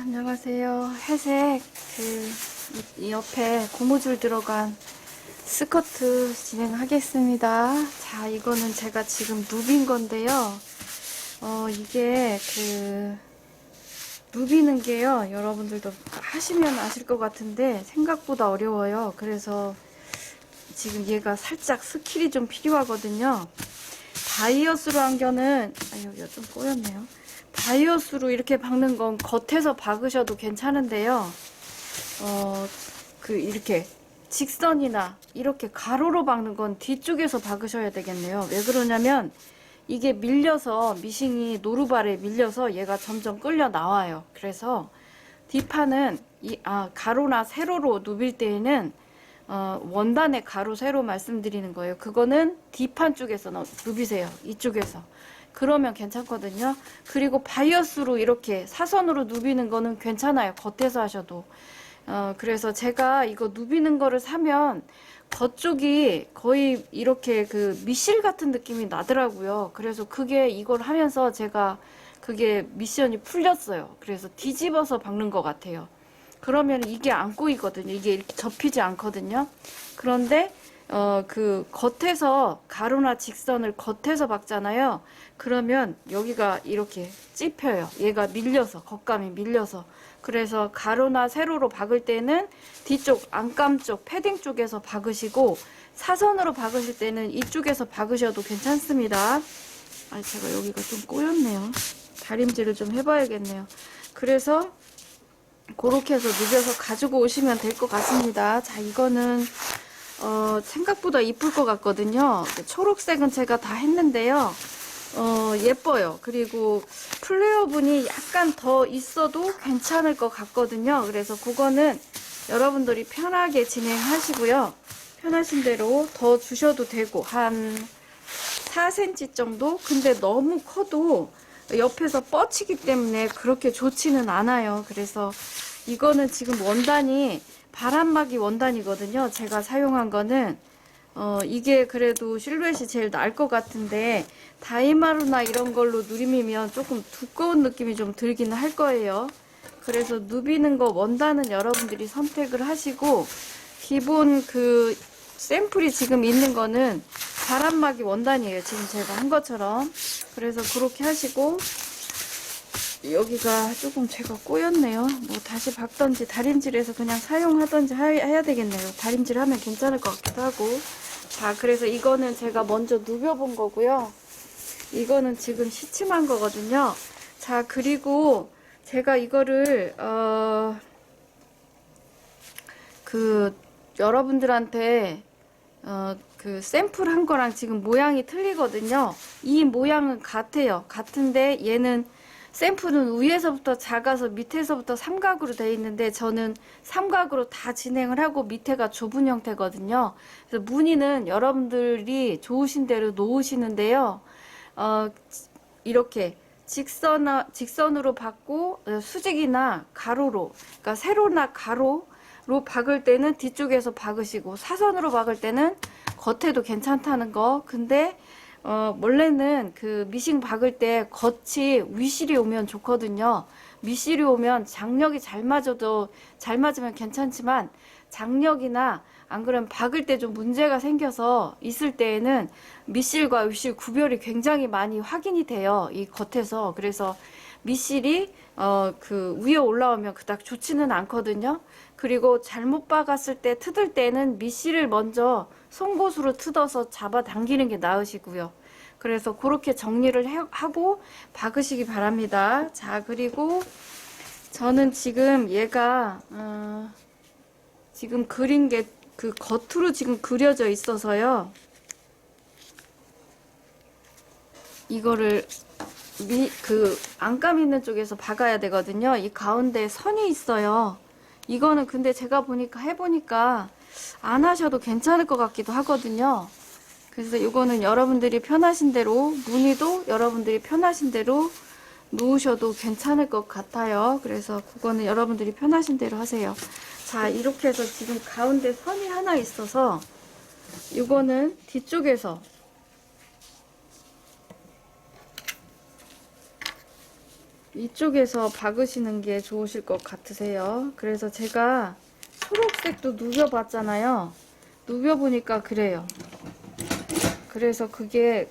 안녕하세요. 회색 이 옆에 고무줄 들어간 스커트 진행하겠습니다. 자, 이거는 제가 지금 누빈 건데요. 이게 누비는 게요. 여러분들도 하시면 아실 것 같은데 생각보다 어려워요. 그래서 지금 얘가 살짝 스킬이 좀 필요하거든요. 다이어스로 한 거는 여기가 좀 꼬였네요. 다이어스로 이렇게 박는 건 겉에서 박으셔도 괜찮은데요. 이렇게 직선이나 이렇게 가로로 박는 건 뒤쪽에서 박으셔야 되겠네요. 왜 그러냐면 이게 밀려서 미싱이 노루발에 밀려서 얘가 점점 끌려 나와요. 그래서 뒷판은 가로나 세로로 누빌 때에는 원단의 가로 세로 말씀드리는 거예요. 그거는 뒷판 쪽에서 누비세요. 이쪽에서. 그러면 괜찮거든요. 그리고 바이어스로 이렇게 사선으로 누비는 거는 괜찮아요. 겉에서 하셔도. 그래서 제가 이거 누비는 거를 사면 겉쪽이 거의 이렇게 미실 같은 느낌이 나더라고요. 그래서 그게 이걸 하면서 제가 그게 미션이 풀렸어요. 그래서 뒤집어서 박는 것 같아요. 그러면 이게 안 꼬이거든요. 이게 이렇게 접히지 않거든요. 그런데 겉에서 가로나 직선을 겉에서 박잖아요. 그러면 여기가 이렇게 찝혀요. 얘가 밀려서, 겉감이 밀려서. 그래서 가로나 세로로 박을 때는 뒤쪽 안감 쪽, 패딩 쪽에서 박으시고 사선으로 박으실 때는 이쪽에서 박으셔도 괜찮습니다. 제가 여기가 좀 꼬였네요. 다림질을 좀 해봐야겠네요. 그래서 그렇게 해서 누벼서 가지고 오시면 될 것 같습니다. 자, 이거는 생각보다 이쁠 것 같거든요. 초록색은 제가 다 했는데요. 예뻐요. 그리고 플레어분이 약간 더 있어도 괜찮을 것 같거든요. 그래서 그거는 여러분들이 편하게 진행하시고요. 편하신 대로 더 주셔도 되고 한 4cm 정도? 근데 너무 커도 옆에서 뻗치기 때문에 그렇게 좋지는 않아요. 그래서 이거는 지금 원단이 바람막이 원단이거든요. 제가 사용한 거는 이게 그래도 실루엣이 제일 나을 것 같은데 다이마루나 이런 걸로 누리면 조금 두꺼운 느낌이 좀 들기는 할 거예요. 그래서 누비는 거 원단은 여러분들이 선택을 하시고 기본 샘플이 지금 있는 거는 바람막이 원단이에요. 지금 제가 한 것처럼. 그래서 그렇게 하시고 여기가 조금 제가 꼬였네요. 뭐 다시 박던지 다림질해서 그냥 사용하던지 해야 되겠네요. 다림질 하면 괜찮을 것 같기도 하고. 자, 그래서 이거는 제가 먼저 누벼본 거고요. 이거는 지금 시침한 거거든요. 자, 그리고 제가 이거를 여러분들한테 샘플 한 거랑 지금 모양이 틀리거든요. 이 모양은 같아요. 같은데 얘는 샘플은 위에서부터 작아서 밑에서부터 삼각으로 되어 있는데 저는 삼각으로 다 진행을 하고 밑에가 좁은 형태거든요. 그래서 무늬는 여러분들이 좋으신 대로 놓으시는데요. 이렇게 직선으로 박고 수직이나 가로로, 그러니까 세로나 가로로 박을 때는 뒤쪽에서 박으시고 사선으로 박을 때는 겉에도 괜찮다는 거. 근데 원래는 미싱 박을 때 겉이 위실이 오면 좋거든요. 밑실이 오면 장력이 잘 맞으면 괜찮지만 장력이나 안 그러면 박을 때 좀 문제가 생겨서 있을 때에는 밑실과 위실 구별이 굉장히 많이 확인이 돼요. 이 겉에서. 그래서 밑실이 위에 올라오면 그닥 좋지는 않거든요. 그리고 잘못 박았을 때 트들 때는 밑실을 먼저 송곳으로 뜯어서 잡아 당기는 게 나으시고요. 그래서 그렇게 정리를 하고 박으시기 바랍니다. 자, 그리고 저는 지금 얘가 지금 그린 게 겉으로 지금 그려져 있어서요. 이거를 안감 있는 쪽에서 박아야 되거든요. 이 가운데 선이 있어요. 이거는 근데 제가 해보니까 안 하셔도 괜찮을 것 같기도 하거든요. 그래서 이거는 여러분들이 편하신 대로, 무늬도 여러분들이 편하신 대로 놓으셔도 괜찮을 것 같아요. 그래서 그거는 여러분들이 편하신 대로 하세요. 자, 이렇게 해서 지금 가운데 선이 하나 있어서 이거는 뒤쪽에서 이쪽에서 박으시는 게 좋으실 것 같으세요. 그래서 제가 초록색도 누벼봤잖아요. 누벼보니까 그래요. 그래서 그게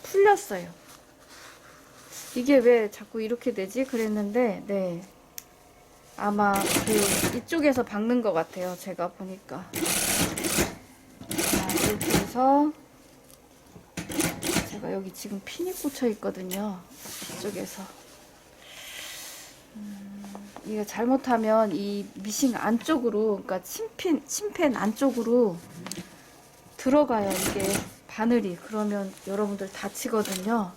풀렸어요. 이게 왜 자꾸 이렇게 되지? 그랬는데, 네. 아마 이쪽에서 박는 것 같아요. 제가 보니까. 자, 이렇게 해서 제가 여기 지금 핀이 꽂혀 있거든요. 이쪽에서. 이거 잘못하면 이 미싱 안쪽으로, 그러니까 침팬 안쪽으로 들어가요. 이게 바늘이. 그러면 여러분들 다치거든요.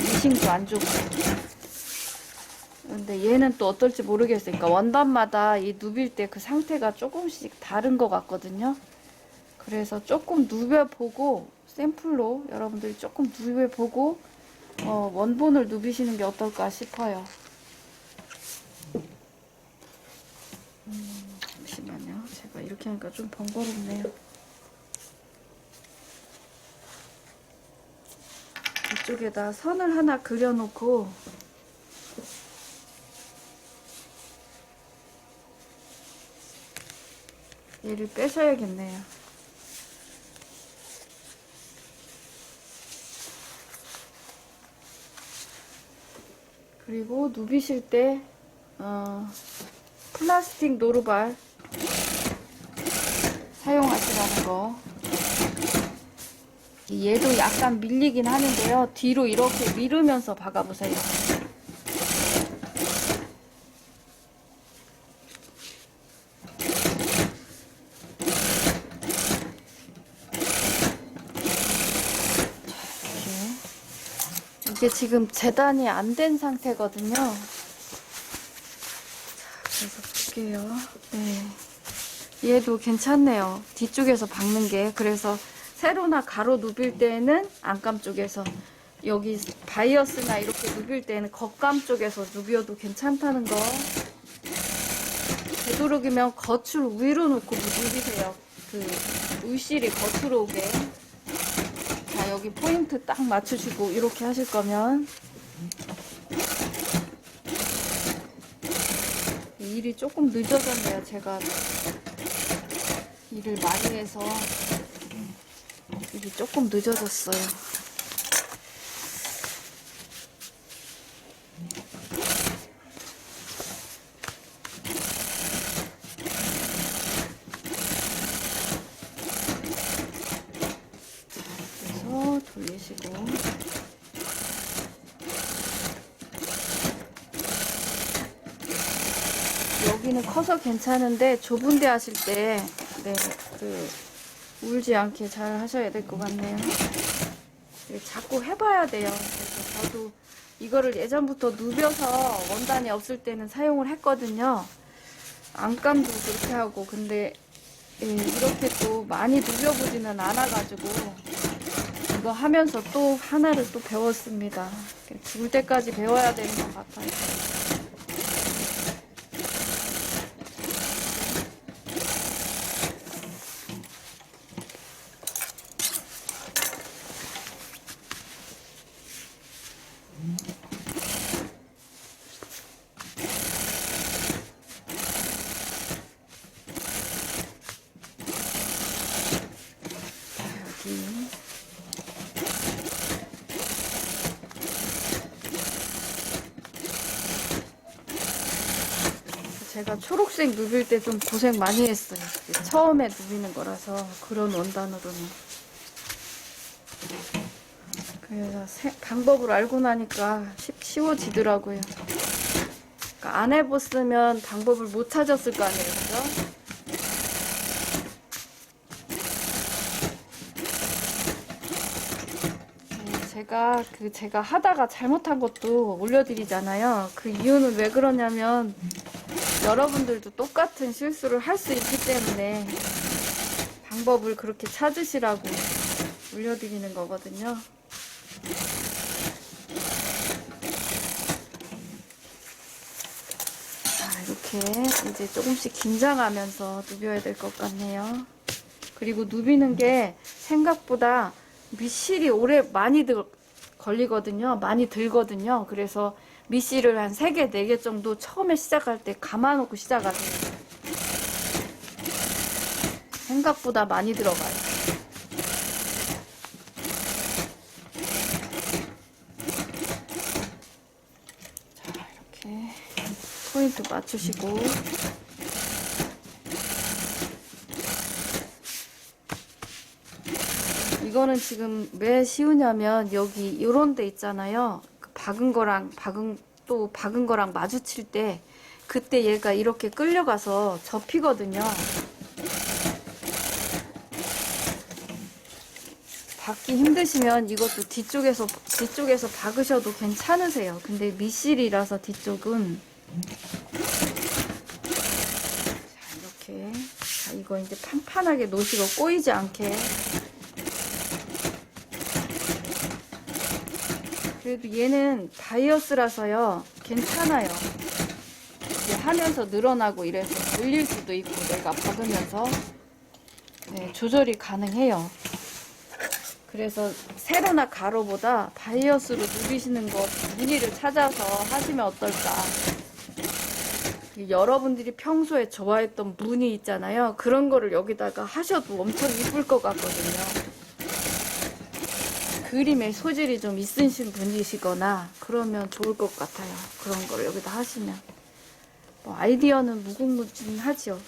미싱도 안 좋고. 근데 얘는 또 어떨지 모르겠어요. 그러니까 원단마다 이 누빌 때 그 상태가 조금씩 다른 것 같거든요. 그래서 조금 누벼보고, 샘플로 여러분들이 조금 누벼보고 원본을 누비시는 게 어떨까 싶어요. 잠시만요. 제가 이렇게 하니까 좀 번거롭네요. 이쪽에다 선을 하나 그려놓고 얘를 빼셔야겠네요. 그리고 누비실 때 플라스틱 노루발 사용하시라는 거. 얘도 약간 밀리긴 하는데요. 뒤로 이렇게 밀으면서 박아보세요. 이게 지금 재단이 안 된 상태거든요. 자, 그래서 볼게요. 네. 얘도 괜찮네요. 뒤쪽에서 박는 게. 그래서 세로나 가로 누빌 때는 안감 쪽에서, 여기 바이어스나 이렇게 누빌 때는 겉감 쪽에서 누벼도 괜찮다는 거. 되도록이면 겉을 위로 놓고 누비세요. 울실이 겉으로 오게. 자, 여기 포인트 딱 맞추시고 이렇게 하실 거면. 일이 조금 늦어졌네요. 제가 일을 많이 해서 일이 조금 늦어졌어요. 그래서 돌리시고, 여기는 커서 괜찮은데 좁은 데 하실 때 네, 울지 않게 잘 하셔야 될 것 같네요. 자꾸 해봐야 돼요. 그래서 저도 이거를 예전부터 누벼서 원단이 없을 때는 사용을 했거든요. 안감도 그렇게 하고. 근데 이렇게 또 많이 누벼보지는 않아가지고 이거 하면서 또 하나를 또 배웠습니다. 죽을 때까지 배워야 되는 것 같아요. 제가 초록색 누빌 때 좀 고생 많이 했어요. 처음에 누비는 거라서, 그런 원단으로는. 그래서 방법을 알고 나니까 쉬워지더라고요. 그러니까 안 해봤으면 방법을 못 찾았을 거 아니에요, 그죠? 제가 하다가 잘못한 것도 올려드리잖아요. 그 이유는 왜 그러냐면, 여러분들도 똑같은 실수를 할 수 있기 때문에 방법을 그렇게 찾으시라고 올려드리는 거거든요. 자, 이렇게 이제 조금씩 긴장하면서 누벼야 될 것 같네요. 그리고 누비는 게 생각보다 밑실이 많이 걸리거든요. 많이 들거든요. 그래서 미씨를 한 3개, 4개 정도 처음에 시작할 때 감아놓고 시작하세요. 생각보다 많이 들어가요. 자, 이렇게 포인트 맞추시고 이거는 지금 왜 쉬우냐면 여기 이런 데 있잖아요. 박은 거랑 박은 거랑 마주칠 때 그때 얘가 이렇게 끌려가서 접히거든요. 박기 힘드시면 이것도 뒤쪽에서 박으셔도 괜찮으세요. 근데 미실이라서 뒤쪽은 자, 이렇게 자, 이거 이제 판판하게 놓으시고 꼬이지 않게. 그래도 얘는 바이어스라서요 괜찮아요. 이제 하면서 늘어나고 이래서 물릴 수도 있고 내가 박으면서 네, 조절이 가능해요. 그래서 세로나 가로보다 바이어스로 누비시는 거 무늬를 찾아서 하시면 어떨까. 여러분들이 평소에 좋아했던 무늬 있잖아요. 그런 거를 여기다가 하셔도 엄청 이쁠 것 같거든요. 그림에 소질이 좀 있으신 분이시거나 그러면 좋을 것 같아요. 그런 거를 여기다 하시면. 뭐 아이디어는 무궁무진하죠.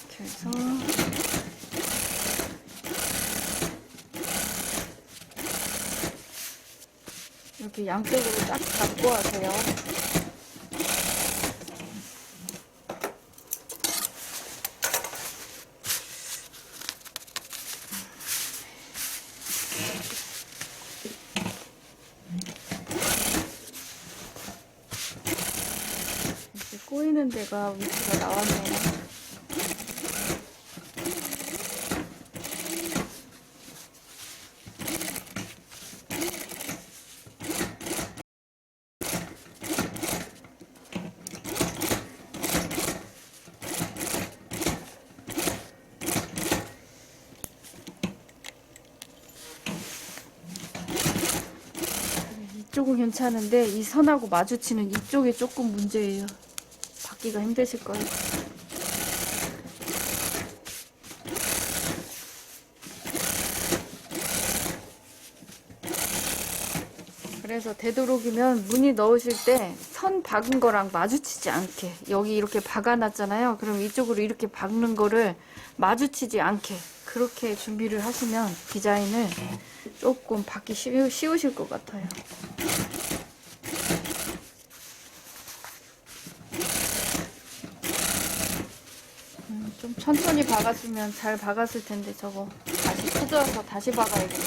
이렇게 해서 이렇게 양쪽으로 딱 잡고 하세요. 이렇게 꼬이는 데가 위치가 나왔네요. 이쪽은 괜찮은데 이 선하고 마주치는 이쪽이 조금 문제예요. 받기가 힘드실 거예요. 그래서 되도록이면 무늬 넣으실 때 선 박은 거랑 마주치지 않게 여기 이렇게 박아놨잖아요. 그럼 이쪽으로 이렇게 박는 거를 마주치지 않게 그렇게 준비를 하시면 디자인을 조금 받기 쉬우실 것 같아요. 좀 천천히 박았으면 잘 박았을 텐데 저거 다시 뜯어서 다시 박아야겠네.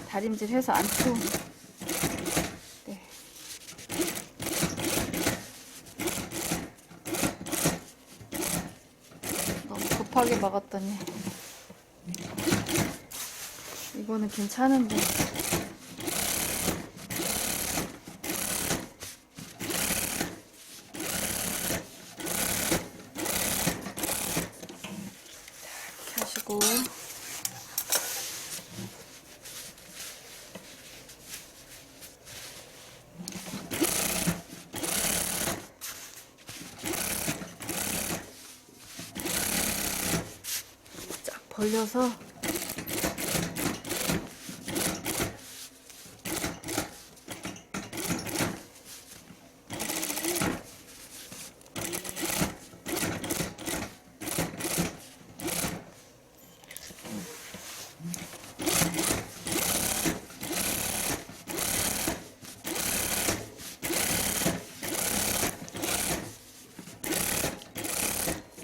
다림질 해서 안 치우네. 네. 너무 급하게 박았더니 이거는 괜찮은데. 이렇게 하시고 쫙 벌려서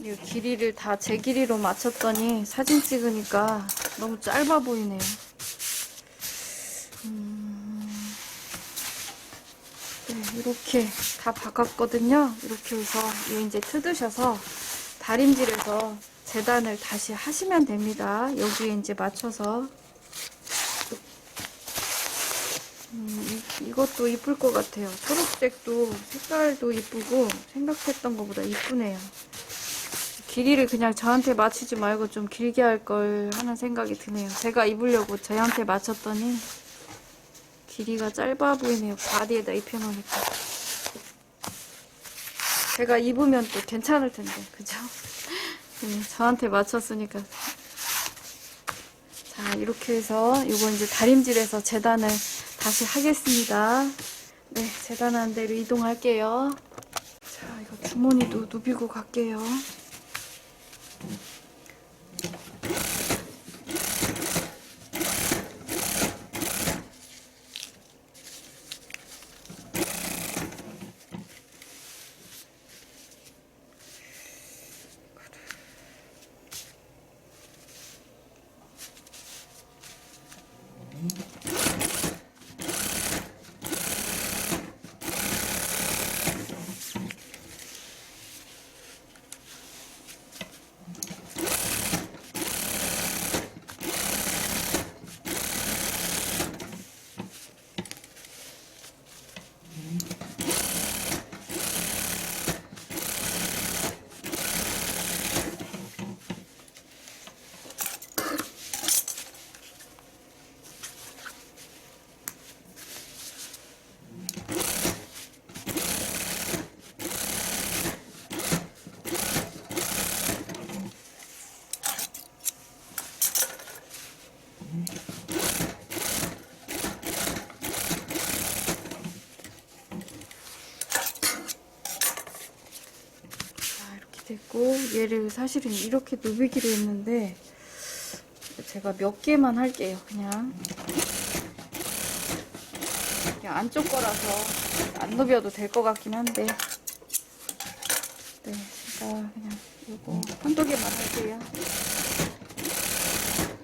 이 길이를 다 제 길이로 맞췄더니 사진 찍으니까 너무 짧아 보이네요. 네, 이렇게 다 박았거든요. 이렇게 해서 이제 뜯으셔서 다림질해서 재단을 다시 하시면 됩니다. 여기에 이제 맞춰서 이것도 이쁠 것 같아요. 초록색도 색깔도 이쁘고 생각했던 것보다 이쁘네요. 길이를 그냥 저한테 맞추지 말고 좀 길게 할 걸 하는 생각이 드네요. 제가 입으려고 저한테 맞췄더니 길이가 짧아 보이네요. 바디에다 입혀놓으니까. 제가 입으면 또 괜찮을 텐데, 그죠? 네, 저한테 맞췄으니까. 자, 이렇게 해서 이거 이제 다림질해서 재단을 다시 하겠습니다. 네, 재단하는 데로 이동할게요. 자, 이거 주머니도 누비고 갈게요. 됐고, 얘를 사실은 이렇게 누비기로 했는데 제가 몇 개만 할게요. 그냥 안쪽 거라서 안 누벼도 될 것 같긴 한데, 네, 제가 그냥 이거 한두 개만 할게요.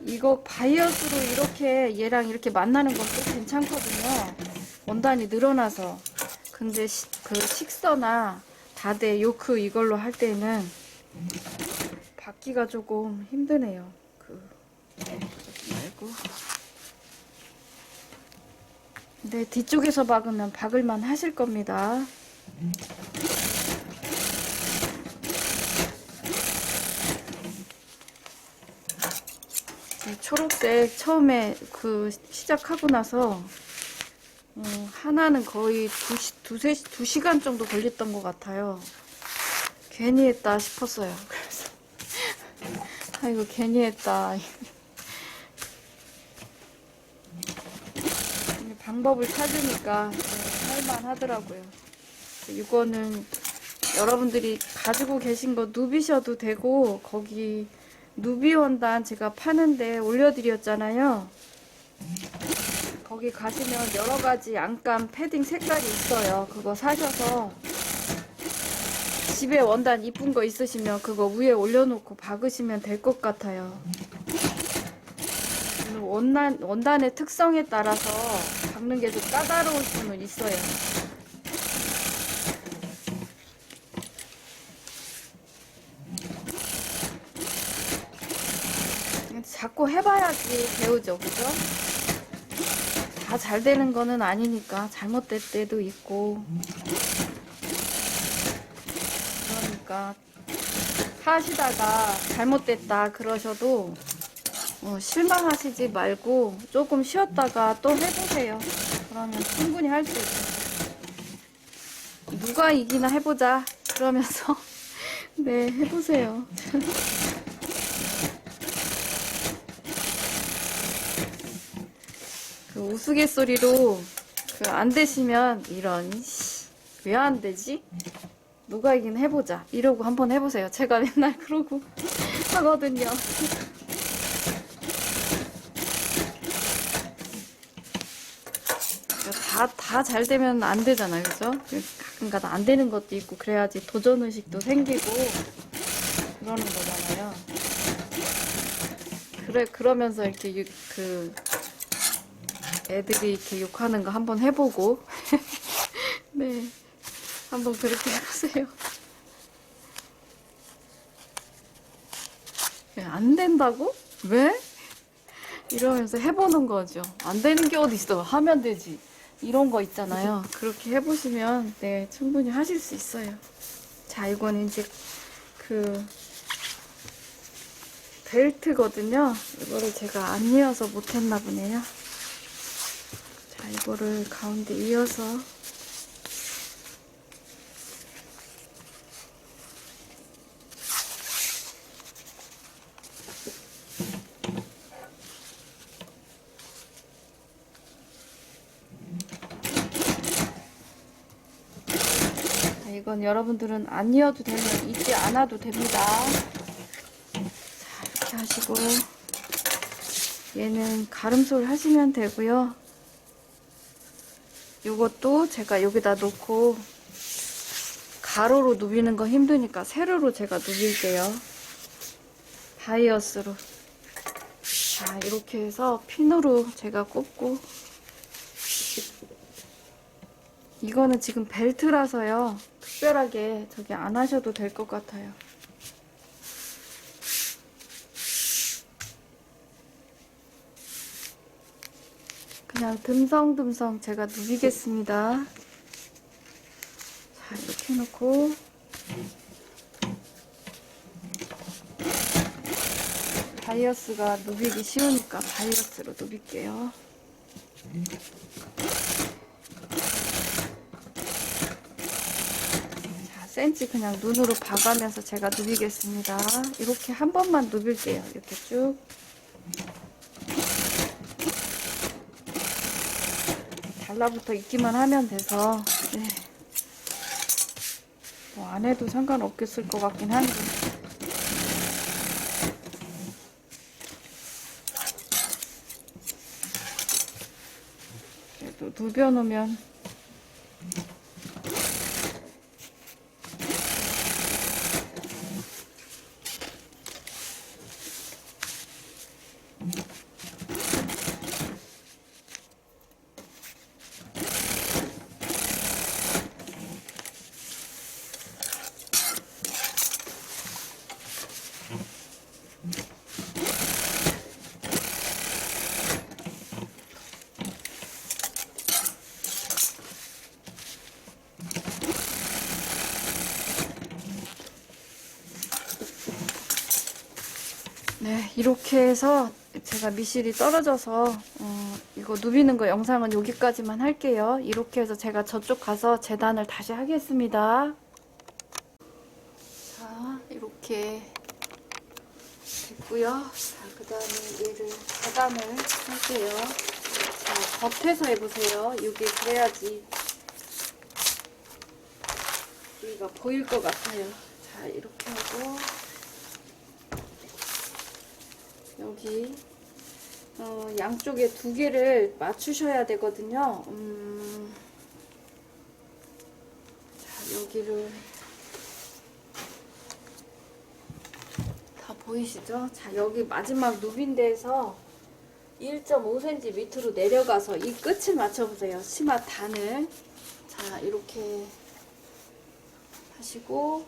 이거 바이어스로 이렇게 얘랑 이렇게 만나는 것도 괜찮거든요. 원단이 늘어나서. 근데 그 식서나 다대 요크 이걸로 할 때는 받기가 조금 힘드네요. 그러지 말고. 근데 뒤쪽에서 박으면 박을만 하실 겁니다. 초록색 처음에 그 시작하고 나서 하나는 거의 2시간 정도 걸렸던 것 같아요. 괜히 했다 싶었어요. 그래서 아이고 괜히 했다. 방법을 찾으니까 할만 하더라고요. 이거는 여러분들이 가지고 계신 거 누비셔도 되고, 거기 누비 원단 제가 파는데 올려드렸잖아요. 거기 가시면 여러가지 안감 패딩 색깔이 있어요. 그거 사셔서 집에 원단 이쁜 거 있으시면 그거 위에 올려놓고 박으시면 될 것 같아요. 원단의 특성에 따라서 박는 게 좀 까다로울 수는 있어요. 자꾸 해봐야지 배우죠, 그죠? 다 잘 되는 거는 아니니까 잘못될 때도 있고, 그러니까 하시다가 잘못됐다 그러셔도 실망하시지 말고 조금 쉬었다가 또 해보세요. 그러면 충분히 할 수 있어요. 누가 이기나 해보자 그러면서 네, 해보세요. 그 우스갯소리로 안 되시면 이런 왜 안 되지? 누가 이긴 해보자 이러고 한번 해보세요. 제가 맨날 그러고 하거든요. 다 잘 되면 안 되잖아요, 그죠? 가끔가다 안 되는 것도 있고 그래야지 도전 의식도 생기고 그러는 거잖아요. 그러면서 이렇게 애들이 이렇게 욕하는 거 한번 해보고 네, 한번 그렇게 해보세요. 안 된다고? 왜? 이러면서 해보는 거죠. 안 되는 게 어디 있어? 하면 되지. 이런 거 있잖아요. 그렇게 해보시면 네, 충분히 하실 수 있어요. 자, 이거는 이제 그 벨트거든요. 이거를 제가 안 이어서 못했나 보네요. 자, 이거를 가운데 이어서 자, 이건 여러분들은 안 이어도 되면 잊지 않아도 됩니다. 자, 이렇게 하시고 얘는 가름솔 하시면 되고요. 요것도 제가 여기다 놓고 가로로 누비는 거 힘드니까 세로로 제가 누빌게요. 바이어스로. 자, 이렇게 해서 핀으로 제가 꼽고, 이거는 지금 벨트라서요. 특별하게 저기 안 하셔도 될 것 같아요. 그냥 듬성듬성 제가 누비겠습니다. 자, 이렇게 해놓고 바이어스가 누비기 쉬우니까 바이어스로 누빌게요. 자, 센치 그냥 눈으로 봐가면서 제가 누비겠습니다. 이렇게 한 번만 누빌게요. 이렇게 쭉. 달라붙어 있기만 하면 돼서 네. 뭐 안 해도 상관없겠을 것 같긴 한데 그래도 누벼놓으면 네, 이렇게 해서 제가 미실이 떨어져서 이거 누비는 거 영상은 여기까지만 할게요. 이렇게 해서 제가 저쪽 가서 재단을 다시 하겠습니다. 자, 이렇게 됐고요. 자, 그 다음에 얘를 재단을 할게요. 자, 겉에서 해보세요. 이게 그래야지 여기가 보일 것 같아요. 자, 이렇게 하고 여기 양쪽에 두 개를 맞추셔야 되거든요. 자, 여기를 다 보이시죠? 자, 여기 마지막 누빈 데에서 1.5cm 밑으로 내려가서 이 끝을 맞춰보세요. 치마 단을. 자, 이렇게 하시고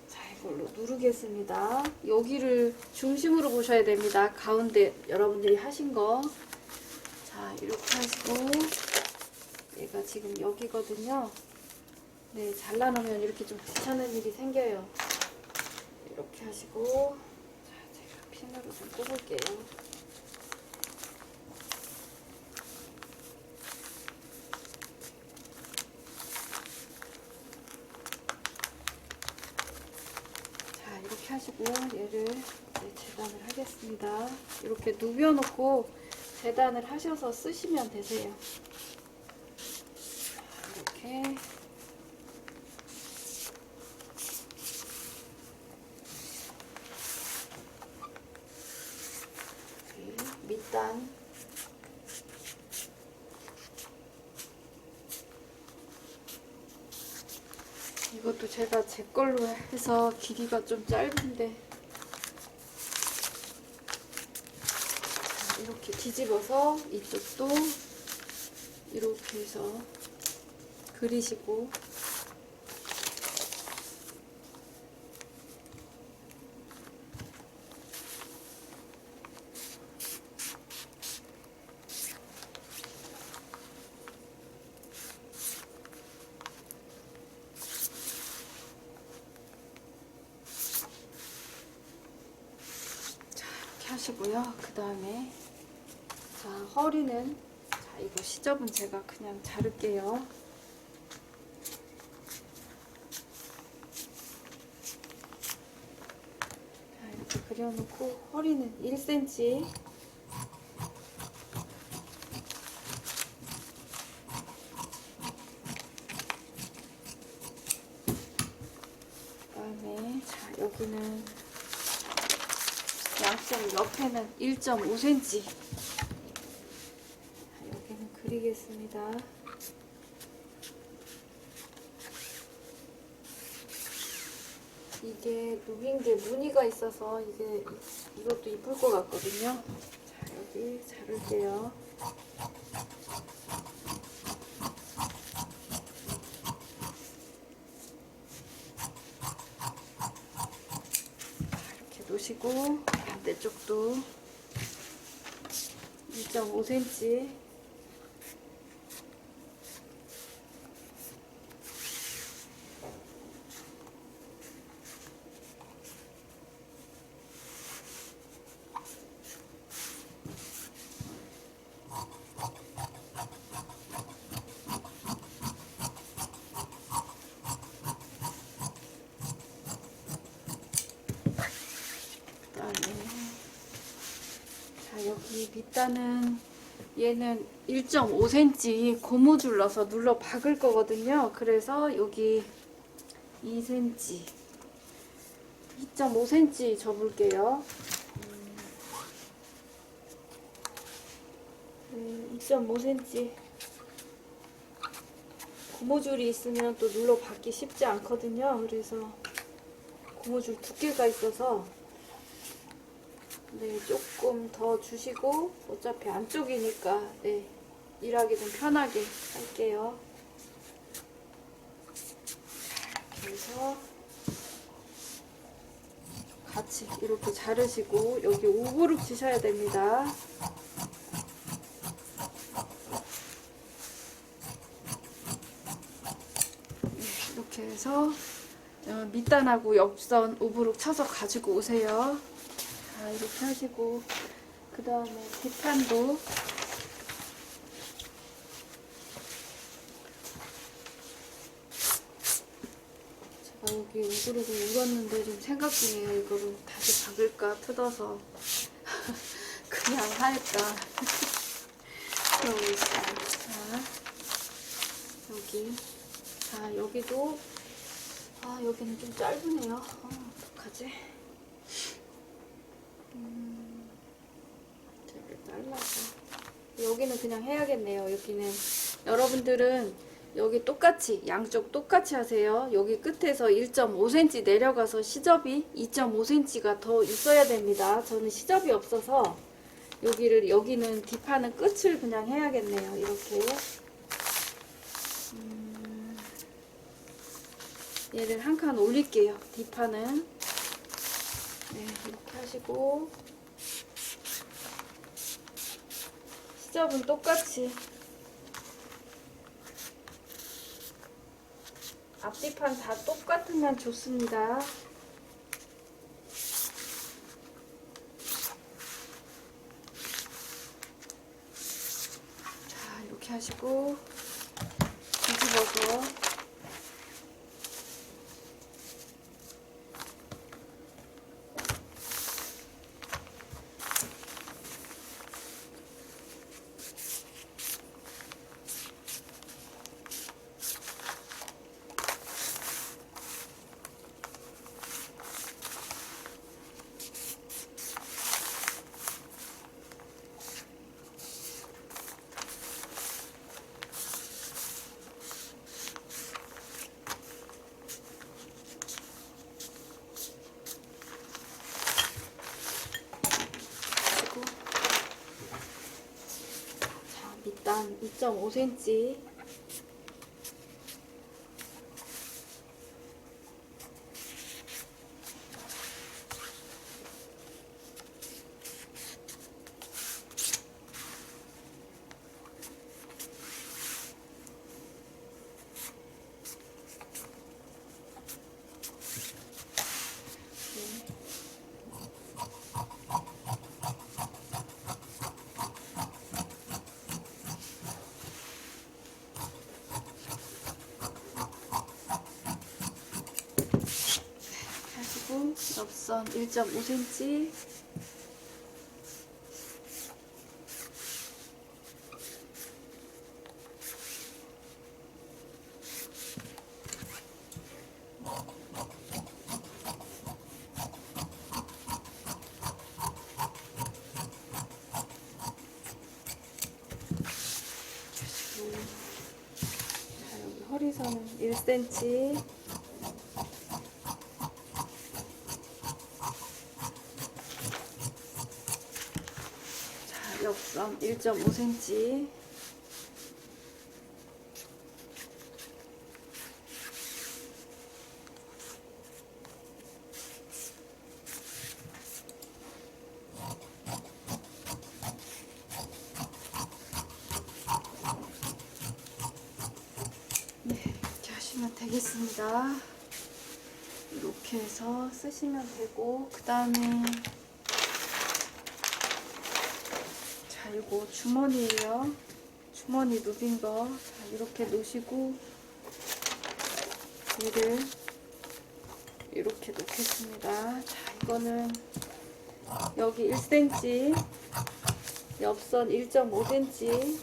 자, 이걸로 누르겠습니다. 여기를 중심으로 보셔야 됩니다. 가운데 여러분들이 하신 거. 자, 이렇게 하시고 얘가 지금 여기거든요. 네, 잘라놓으면 이렇게 좀 귀찮은 일이 생겨요. 이렇게 하시고 자, 제가 핀으로 좀 꼽을게요. 자, 이렇게 하시고 얘를 이제 재단을 하겠습니다. 이렇게 누벼놓고 재단을 하셔서 쓰시면 되세요. 자, 이렇게 밑단 이것도 제가 제 걸로 해서 길이가 좀 짧은데 자, 이렇게 뒤집어서 이쪽도 이렇게 해서 그리시고 하시고요. 그 다음에 자, 허리는 자, 이거 시접은 제가 그냥 자를게요. 자, 이렇게 그려놓고 허리는 1cm. 그다음에 자, 여기는 양쪽 옆에는 1.5cm. 여기는 그리겠습니다. 이게 누긴 게 무늬가 있어서 이것도 이쁠 것 같거든요. 자, 여기 자를게요. 이렇게 놓으시고 반대쪽도 2.5cm. 자, 여기 밑단은 얘는 1.5cm 고무줄 넣어서 눌러 박을 거거든요. 그래서 여기 2cm, 2.5cm 접을게요. 2.5cm. 고무줄이 있으면 또 눌러 박기 쉽지 않거든요. 그래서 고무줄 두께가 있어서 네, 조금 더 주시고 어차피 안쪽이니까 네, 일하기 좀 편하게 할게요. 이렇게 해서 같이 이렇게 자르시고 여기 우부룩 치셔야 됩니다. 네, 이렇게 해서 밑단하고 옆선 우부룩 쳐서 가지고 오세요. 자, 이렇게 하시고 그 다음에 뒷판도 제가 여기 우부룩을 울었는데 좀 생각 중이에요. 이거를 다시 박을까 뜯어서 그냥 할까 그러고 있어요. 자, 여기 자, 여기도 여기는 좀 짧으네요. 어떡하지? 이렇게 잘라서 여기는 그냥 해야겠네요. 여기는 여러분들은 여기 똑같이 양쪽 똑같이 하세요. 여기 끝에서 1.5cm 내려가서 시접이 2.5cm가 더 있어야 됩니다. 저는 시접이 없어서 여기는 뒷판은 끝을 그냥 해야겠네요. 이렇게 얘를 한 칸 올릴게요. 뒷판은 네, 이렇게 하시고 시접은 똑같이 앞뒤판 다 똑같으면 좋습니다. 자, 이렇게 하시고 뒤집어서 밑단 2.5cm 옆선 1.5cm, 허리선은 1cm, 자, 옆선 1.5cm, 네, 이렇게 하시면 되겠습니다. 이렇게 해서 쓰시면 되고, 그 다음에 자, 이거 주머니예요. 주머니 누빈 거. 자, 이렇게 놓으시고 얘를 이렇게 놓겠습니다. 자, 이거는 여기 1cm, 옆선 1.5cm,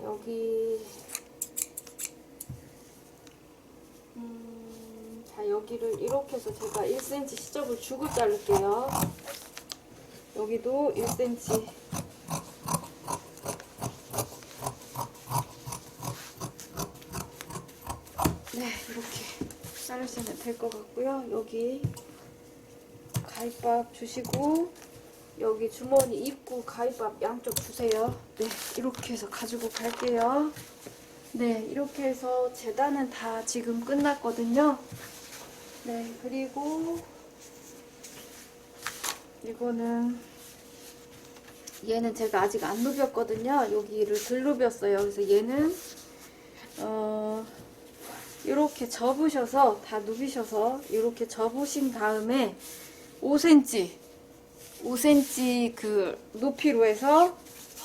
여기 자, 여기를 이렇게 해서 제가 1cm 시접을 주고 자를게요. 여기도 1cm. 네, 이렇게 자르시면 될 것 같고요. 여기 가위밥 주시고, 여기 주머니 입구 가위밥 양쪽 주세요. 네, 이렇게 해서 가지고 갈게요. 네, 이렇게 해서 재단은 다 지금 끝났거든요. 네, 그리고 이거는 얘는 제가 아직 안 누볐거든요. 여기를 덜 누볐어요. 그래서 얘는 이렇게 접으셔서 다 누비셔서 이렇게 접으신 다음에 5cm 그 높이로 해서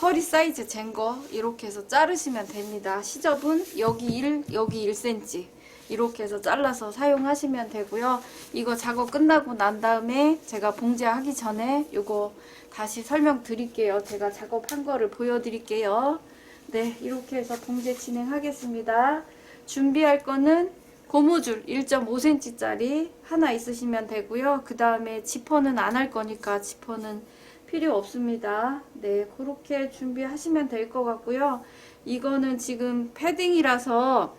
허리 사이즈 잰 거 이렇게 해서 자르시면 됩니다. 시접은 여기 1, 여기 1cm 이렇게 해서 잘라서 사용하시면 되고요. 이거 작업 끝나고 난 다음에 제가 봉제하기 전에 이거 다시 설명드릴게요. 제가 작업한 거를 보여드릴게요. 네, 이렇게 해서 봉제 진행하겠습니다. 준비할 거는 고무줄 1.5cm 짜리 하나 있으시면 되고요. 그 다음에 지퍼는 안 할 거니까 지퍼는 필요 없습니다. 네, 그렇게 준비하시면 될 것 같고요. 이거는 지금 패딩이라서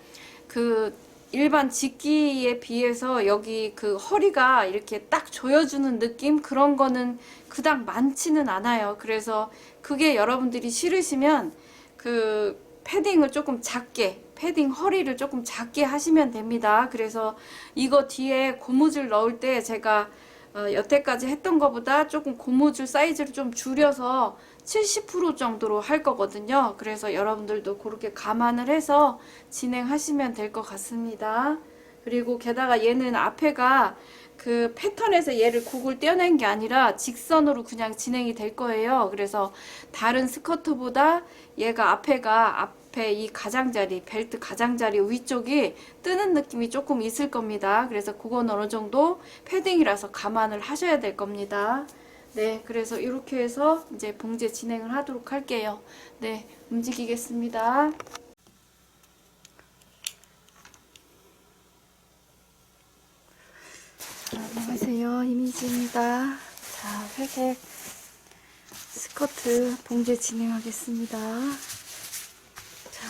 그 일반 직기에 비해서 여기 그 허리가 이렇게 딱 조여주는 느낌? 그런 거는 그닥 많지는 않아요. 그래서 그게 여러분들이 싫으시면 그 패딩을 조금 작게, 패딩 허리를 조금 작게 하시면 됩니다. 그래서 이거 뒤에 고무줄 넣을 때 제가 여태까지 했던 것보다 조금 고무줄 사이즈를 좀 줄여서 70% 정도로 할 거거든요. 그래서 여러분들도 그렇게 감안을 해서 진행하시면 될 것 같습니다. 그리고 게다가 얘는 앞에가 그 패턴에서 얘를 곡을 떼어낸 게 아니라 직선으로 그냥 진행이 될 거예요. 그래서 다른 스커트보다 얘가 앞에 이 가장자리, 벨트 가장자리 위쪽이 뜨는 느낌이 조금 있을 겁니다. 그래서 그건 어느 정도 패딩이라서 감안을 하셔야 될 겁니다. 네, 그래서 이렇게 해서 이제 봉제 진행을 하도록 할게요. 네, 움직이겠습니다. 안녕하세요, 이미지입니다. 자, 회색 스커트 봉제 진행하겠습니다. 자,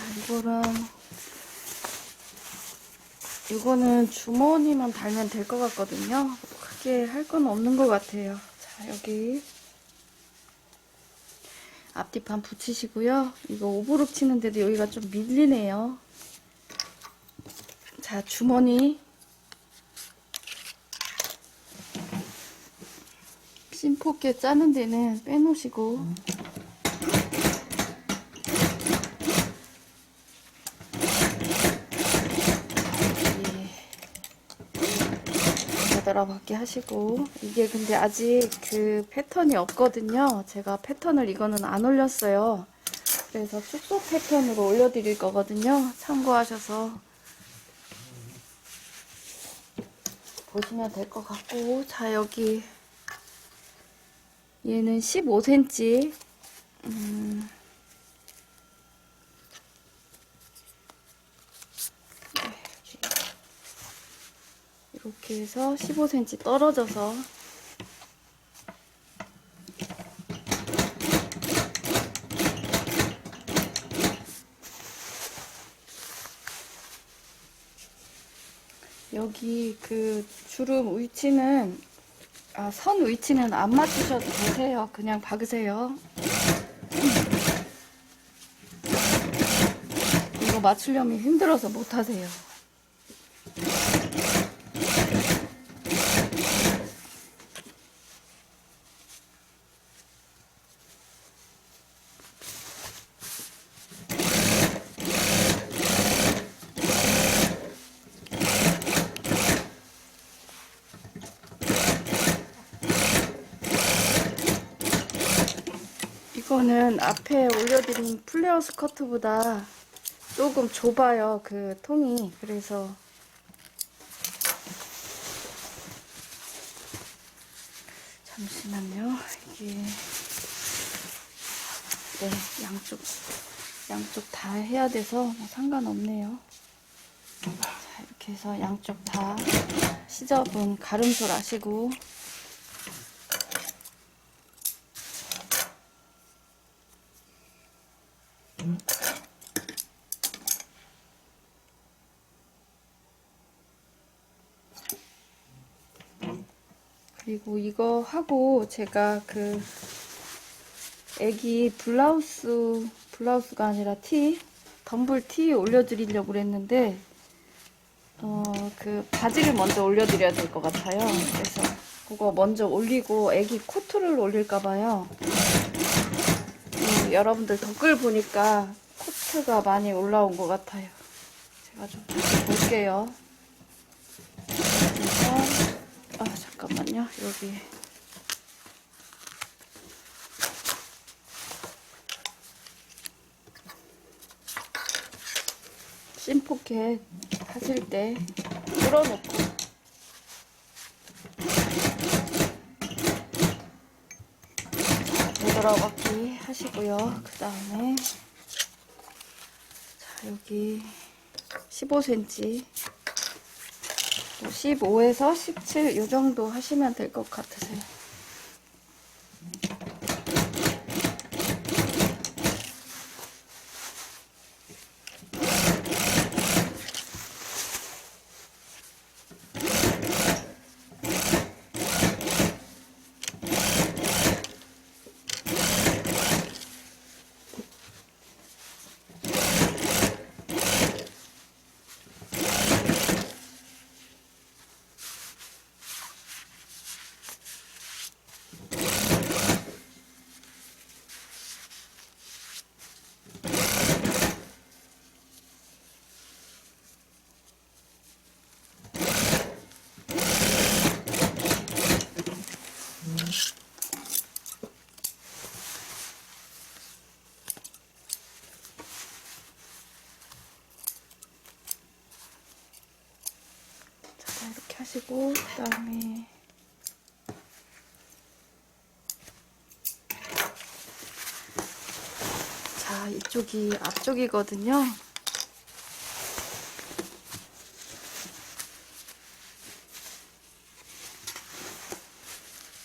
이거는 주머니만 달면 될 것 같거든요. 크게 할 건 없는 것 같아요. 자, 여기 앞뒤판 붙이시고요. 이거 오버룩 치는데도 여기가 좀 밀리네요. 자, 주머니 심포께 짜는 데는 빼놓으시고, 받게 하시고, 이게 근데 아직 그 패턴이 없거든요. 제가 패턴을 이거는 안 올렸어요. 그래서 축소 패턴으로 올려드릴 거거든요. 참고하셔서 보시면 될 것 같고, 자, 여기 얘는 15cm. 이렇게 해서 15cm 떨어져서 여기 그 주름 위치는 선 위치는 안 맞추셔도 되세요. 그냥 박으세요. 이거 맞추려면 힘들어서 못 하세요. 이거는 앞에 올려드린 플레어 스커트보다 조금 좁아요. 그 통이. 그래서 잠시만요. 이게 네, 양쪽 다 해야 돼서 뭐 상관없네요. 자, 이렇게 해서 양쪽 다 시접은 가름솔 아시고 그리고 이거 하고 제가 그 애기 블라우스가 아니라 덤블 티 올려드리려고 그랬는데 그 바지를 먼저 올려드려야 될 것 같아요. 그래서 그거 먼저 올리고 애기 코트를 올릴까봐요. 여러분들 댓글 보니까 코트가 많이 올라온 것 같아요. 제가 좀 다시 볼게요. 그래서 잠깐만요. 여기 심포켓 하실 때 풀어놓고 되돌아박기 하시고요. 그 다음에 자, 여기 15cm 15에서 17 이 정도 하시면 될 것 같으세요. 자, 이렇게 하시고 그 다음에 자, 이쪽이 앞쪽이거든요.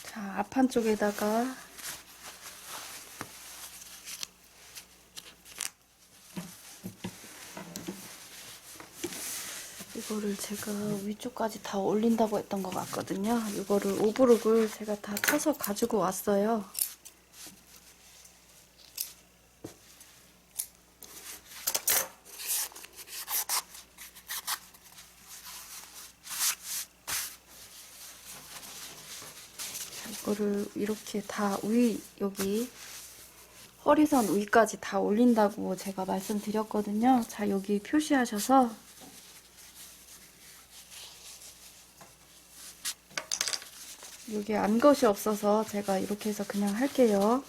자, 앞판 쪽에다가 이거를 제가 위쪽까지 다 올린다고 했던 것 같거든요. 이거를 오브룩을 제가 다 쳐서 가지고 왔어요. 이거를 이렇게 다 여기 허리선 위까지 다 올린다고 제가 말씀드렸거든요. 자, 여기 표시하셔서 여기 안것이 없어서 제가 이렇게 해서 그냥 할게요.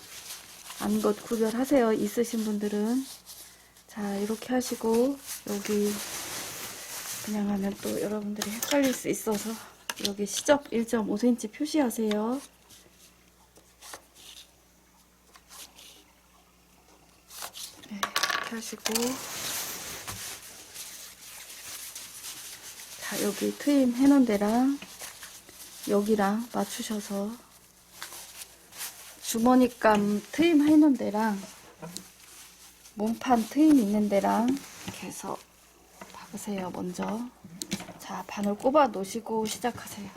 안것 구별하세요. 있으신 분들은. 자, 이렇게 하시고 여기 그냥 하면 또 여러분들이 헷갈릴 수 있어서 여기 시접 1.5cm 표시하세요. 네, 이렇게 하시고, 자, 여기 트임 해놓은 데랑 여기랑 맞추셔서 주머니감 트임 해놓은 데랑 몸판 트임 있는 데랑 이렇게 해서 박으세요. 먼저. 자, 바늘 꼽아 놓으시고 시작하세요.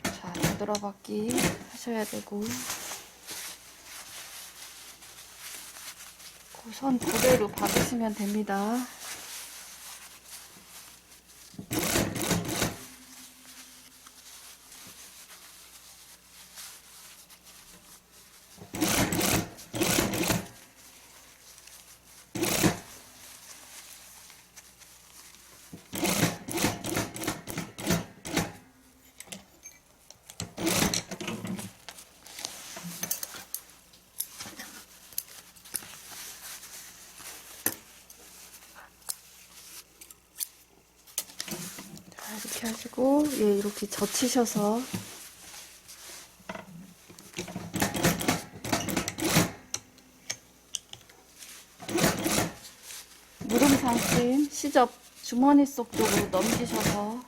자, 되돌아박기 하셔야 되고, 그 선 그대로 박으시면 됩니다. 이렇게 하시고, 예, 이렇게 젖히셔서 무름상심 시접 주머니 속 쪽으로 넘기셔서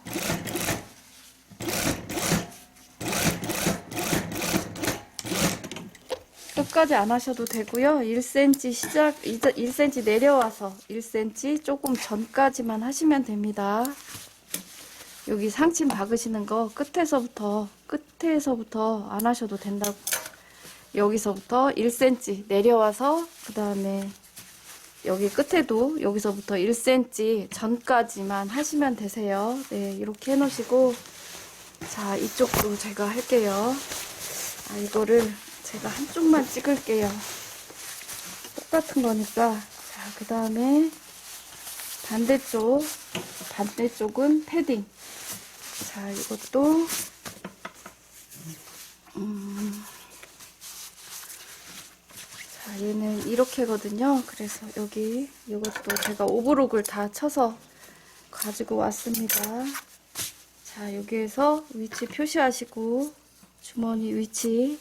끝까지 안 하셔도 되고요. 1cm 시작, 1cm 내려와서 1cm 조금 전까지만 하시면 됩니다. 여기 상침 박으시는 거 끝에서부터 안 하셔도 된다고. 여기서부터 1cm 내려와서 그 다음에 여기 끝에도 여기서부터 1cm 전까지만 하시면 되세요. 네, 이렇게 해 놓으시고, 자, 이쪽도 제가 할게요. 아, 이거를 제가 한쪽만 찍을게요. 똑같은 거니까. 자, 그 다음에 반대쪽은 패딩. 자, 이것도 자, 얘는 이렇게거든요. 그래서 여기 이것도 제가 오브록을 다 쳐서 가지고 왔습니다. 자, 여기에서 위치 표시하시고, 주머니 위치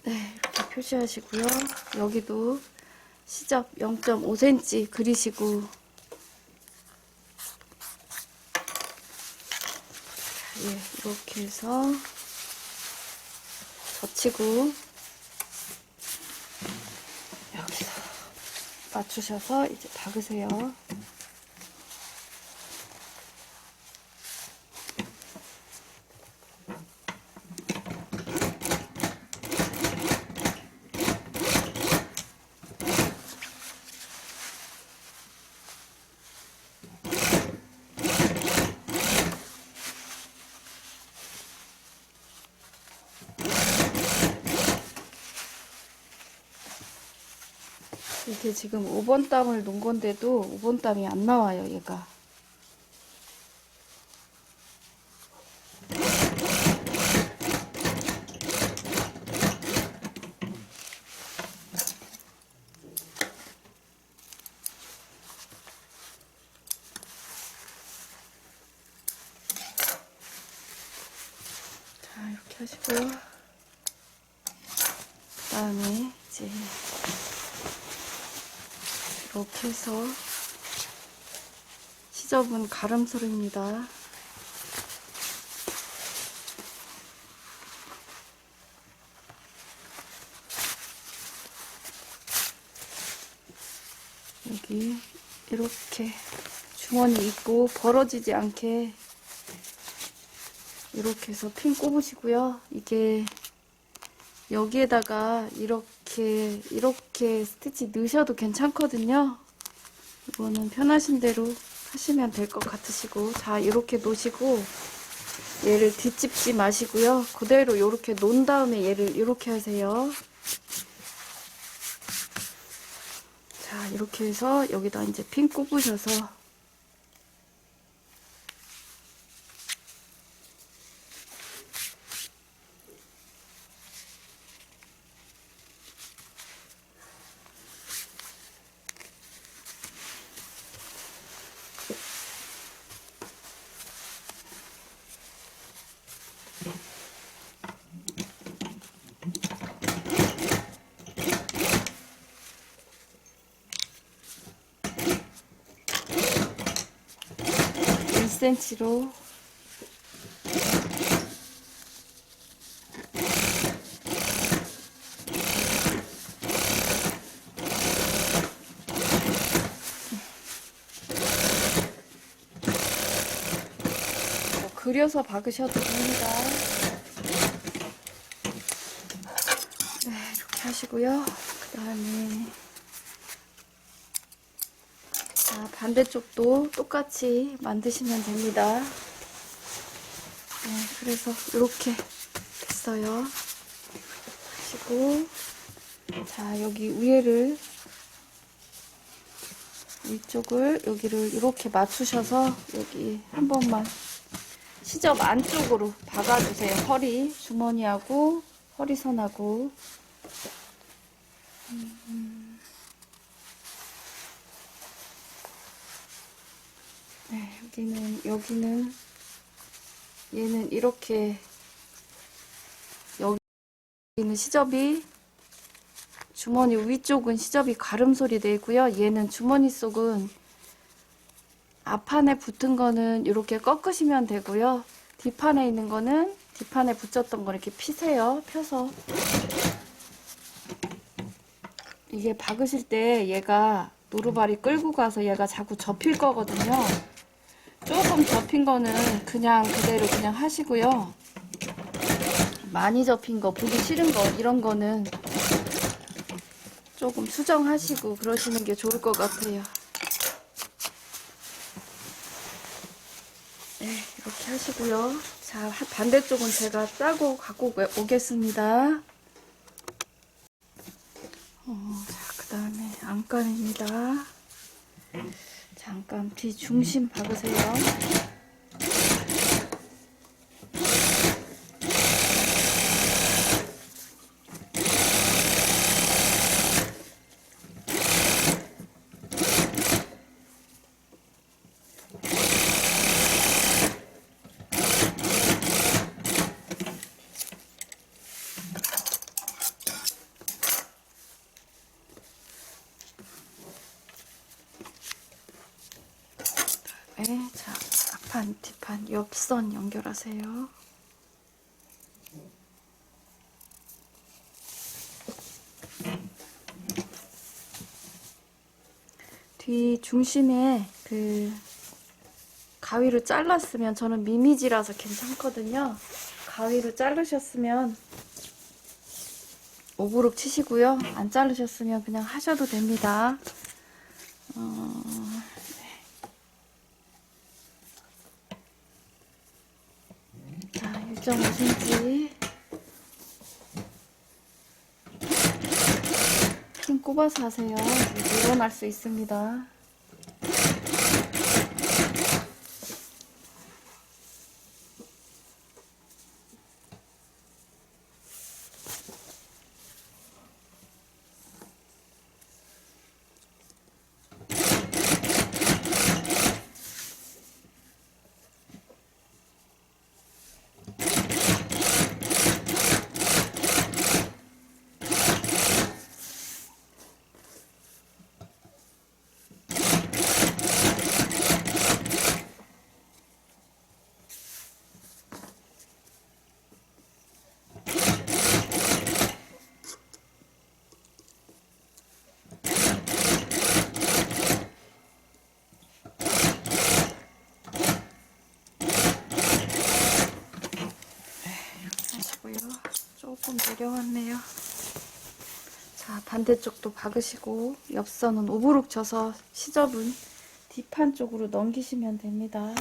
네, 이렇게 표시하시고요. 여기도 시접 0.5cm 그리시고, 예, 이렇게 해서 젖히고 여기서 맞추셔서 이제 박으세요. 이게 지금 5번 땀을 놓은 건데도 5번 땀이 안 나와요, 얘가. 자, 이렇게 하시고요. 그 다음에 이제 이렇게 해서 시접은 가름소리입니다. 여기 이렇게 주머니 있고 벌어지지 않게 이렇게 해서 핀 꼽으시고요. 이게 여기에다가 이렇게 스티치 넣으셔도 괜찮거든요. 이거는 편하신 대로 하시면 될 것 같으시고, 자, 이렇게 놓으시고 얘를 뒤집지 마시고요. 그대로 이렇게 놓은 다음에 얘를 이렇게 하세요. 자, 이렇게 해서 여기다 이제 핀 꼽으셔서 1cm로 그려서 박으셔도 됩니다. 네, 이렇게 하시고요. 그 다음에 자, 반대쪽도 똑같이 만드시면 됩니다. 네, 그래서 이렇게 됐어요. 하시고 자, 여기 위쪽을 여기를 이렇게 맞추셔서 여기 한 번만 시접 안쪽으로 박아주세요. 허리, 주머니하고 허리선하고. 네, 여기는 얘는 이렇게 여기는 시접이 주머니 위쪽은 시접이 가름소리 되고요. 얘는 주머니 속은 앞판에 붙은 거는 이렇게 꺾으시면 되고요. 뒷판에 있는 거는 뒷판에 붙였던 거 이렇게 피세요. 펴서 이게 박으실 때 얘가 노루발이 끌고 가서 얘가 자꾸 접힐 거거든요. 조금 접힌 거는 그냥 그대로 그냥 하시고요. 많이 접힌 거, 보기 싫은 거 이런 거는 조금 수정하시고 그러시는 게 좋을 것 같아요. 네, 이렇게 하시고요. 자, 반대쪽은 제가 짜고 갖고 오겠습니다. 자, 그 다음에 안감입니다. 자, 안감 뒤 중심 박으세요. 네, 자, 앞판, 뒷판, 옆선 연결하세요. 뒤 중심에 그 가위로 잘랐으면 저는 미미지라서 괜찮거든요. 가위로 자르셨으면 오브룩 치시고요. 안 자르셨으면 그냥 하셔도 됩니다. 자, 1.5cm 핀 꼽아서 하세요. 늘어날 수 있습니다. 조금 내려왔네요. 자, 반대쪽도 박으시고 옆선은 오브룩 쳐서 시접은 뒷판 쪽으로 넘기시면 됩니다.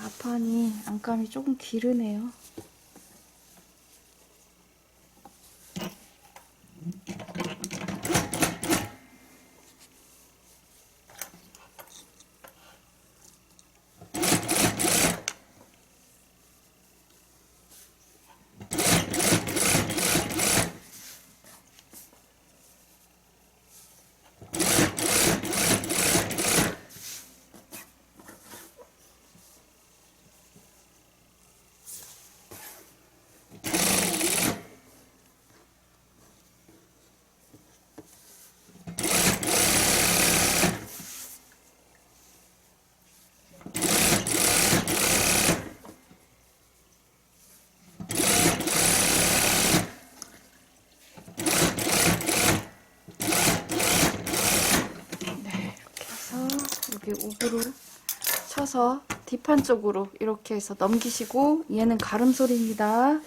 앞판이 안감이 조금 기르네요. 이렇게 우브로 쳐서 뒷판 쪽으로 이렇게 해서 넘기시고, 얘는 가름솔입니다.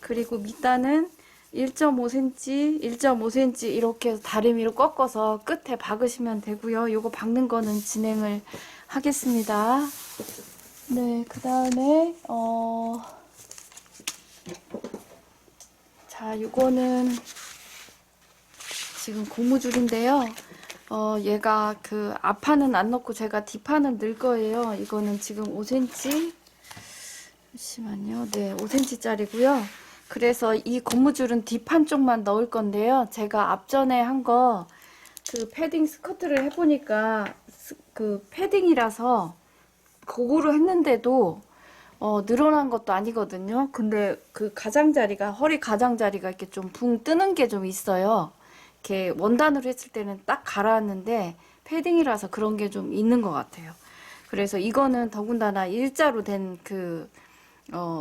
그리고 밑단은 1.5cm, 1.5cm 이렇게 해서 다리미로 꺾어서 끝에 박으시면 되고요. 요거 박는 거는 진행을 하겠습니다. 네, 그 다음에 자, 요거는 지금 고무줄인데요. 얘가 그 앞판은 안 넣고 제가 뒷판은 넣을 거예요. 이거는 지금 5cm, 잠시만요. 네, 5cm 짜리고요. 그래서 이 고무줄은 뒷판 쪽만 넣을 건데요. 제가 앞전에 한 거 그 패딩 스커트를 해보니까 그 패딩이라서 고구로 했는데도 늘어난 것도 아니거든요. 근데 그 가장자리가, 허리 가장자리가 이렇게 좀 붕 뜨는 게 좀 있어요. 이렇게 원단으로 했을 때는 딱 가라앉는데 패딩이라서 그런 게 좀 있는 것 같아요. 그래서 이거는 더군다나 일자로 된 그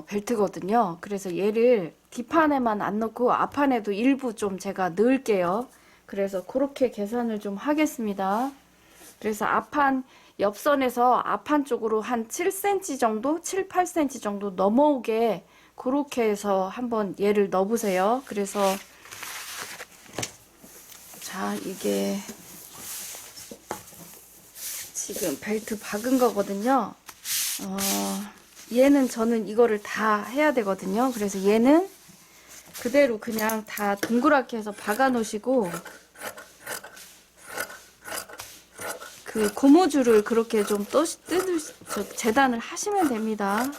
벨트거든요. 그래서 얘를 뒷판에만 안 넣고 앞판에도 일부 좀 제가 넣을게요. 그래서 그렇게 계산을 좀 하겠습니다. 그래서 앞판 옆선에서 앞판 쪽으로 한 7cm 정도, 7, 8cm 정도 넘어오게 그렇게 해서 한번 얘를 넣어보세요. 그래서 자, 이게 지금 벨트 박은 거거든요. 얘는 저는 이거를 다 해야 되거든요. 그래서 얘는 그대로 그냥 다 동그랗게 해서 박아 놓으시고, 그 고무줄을 그렇게 좀 재단을 하시면 됩니다.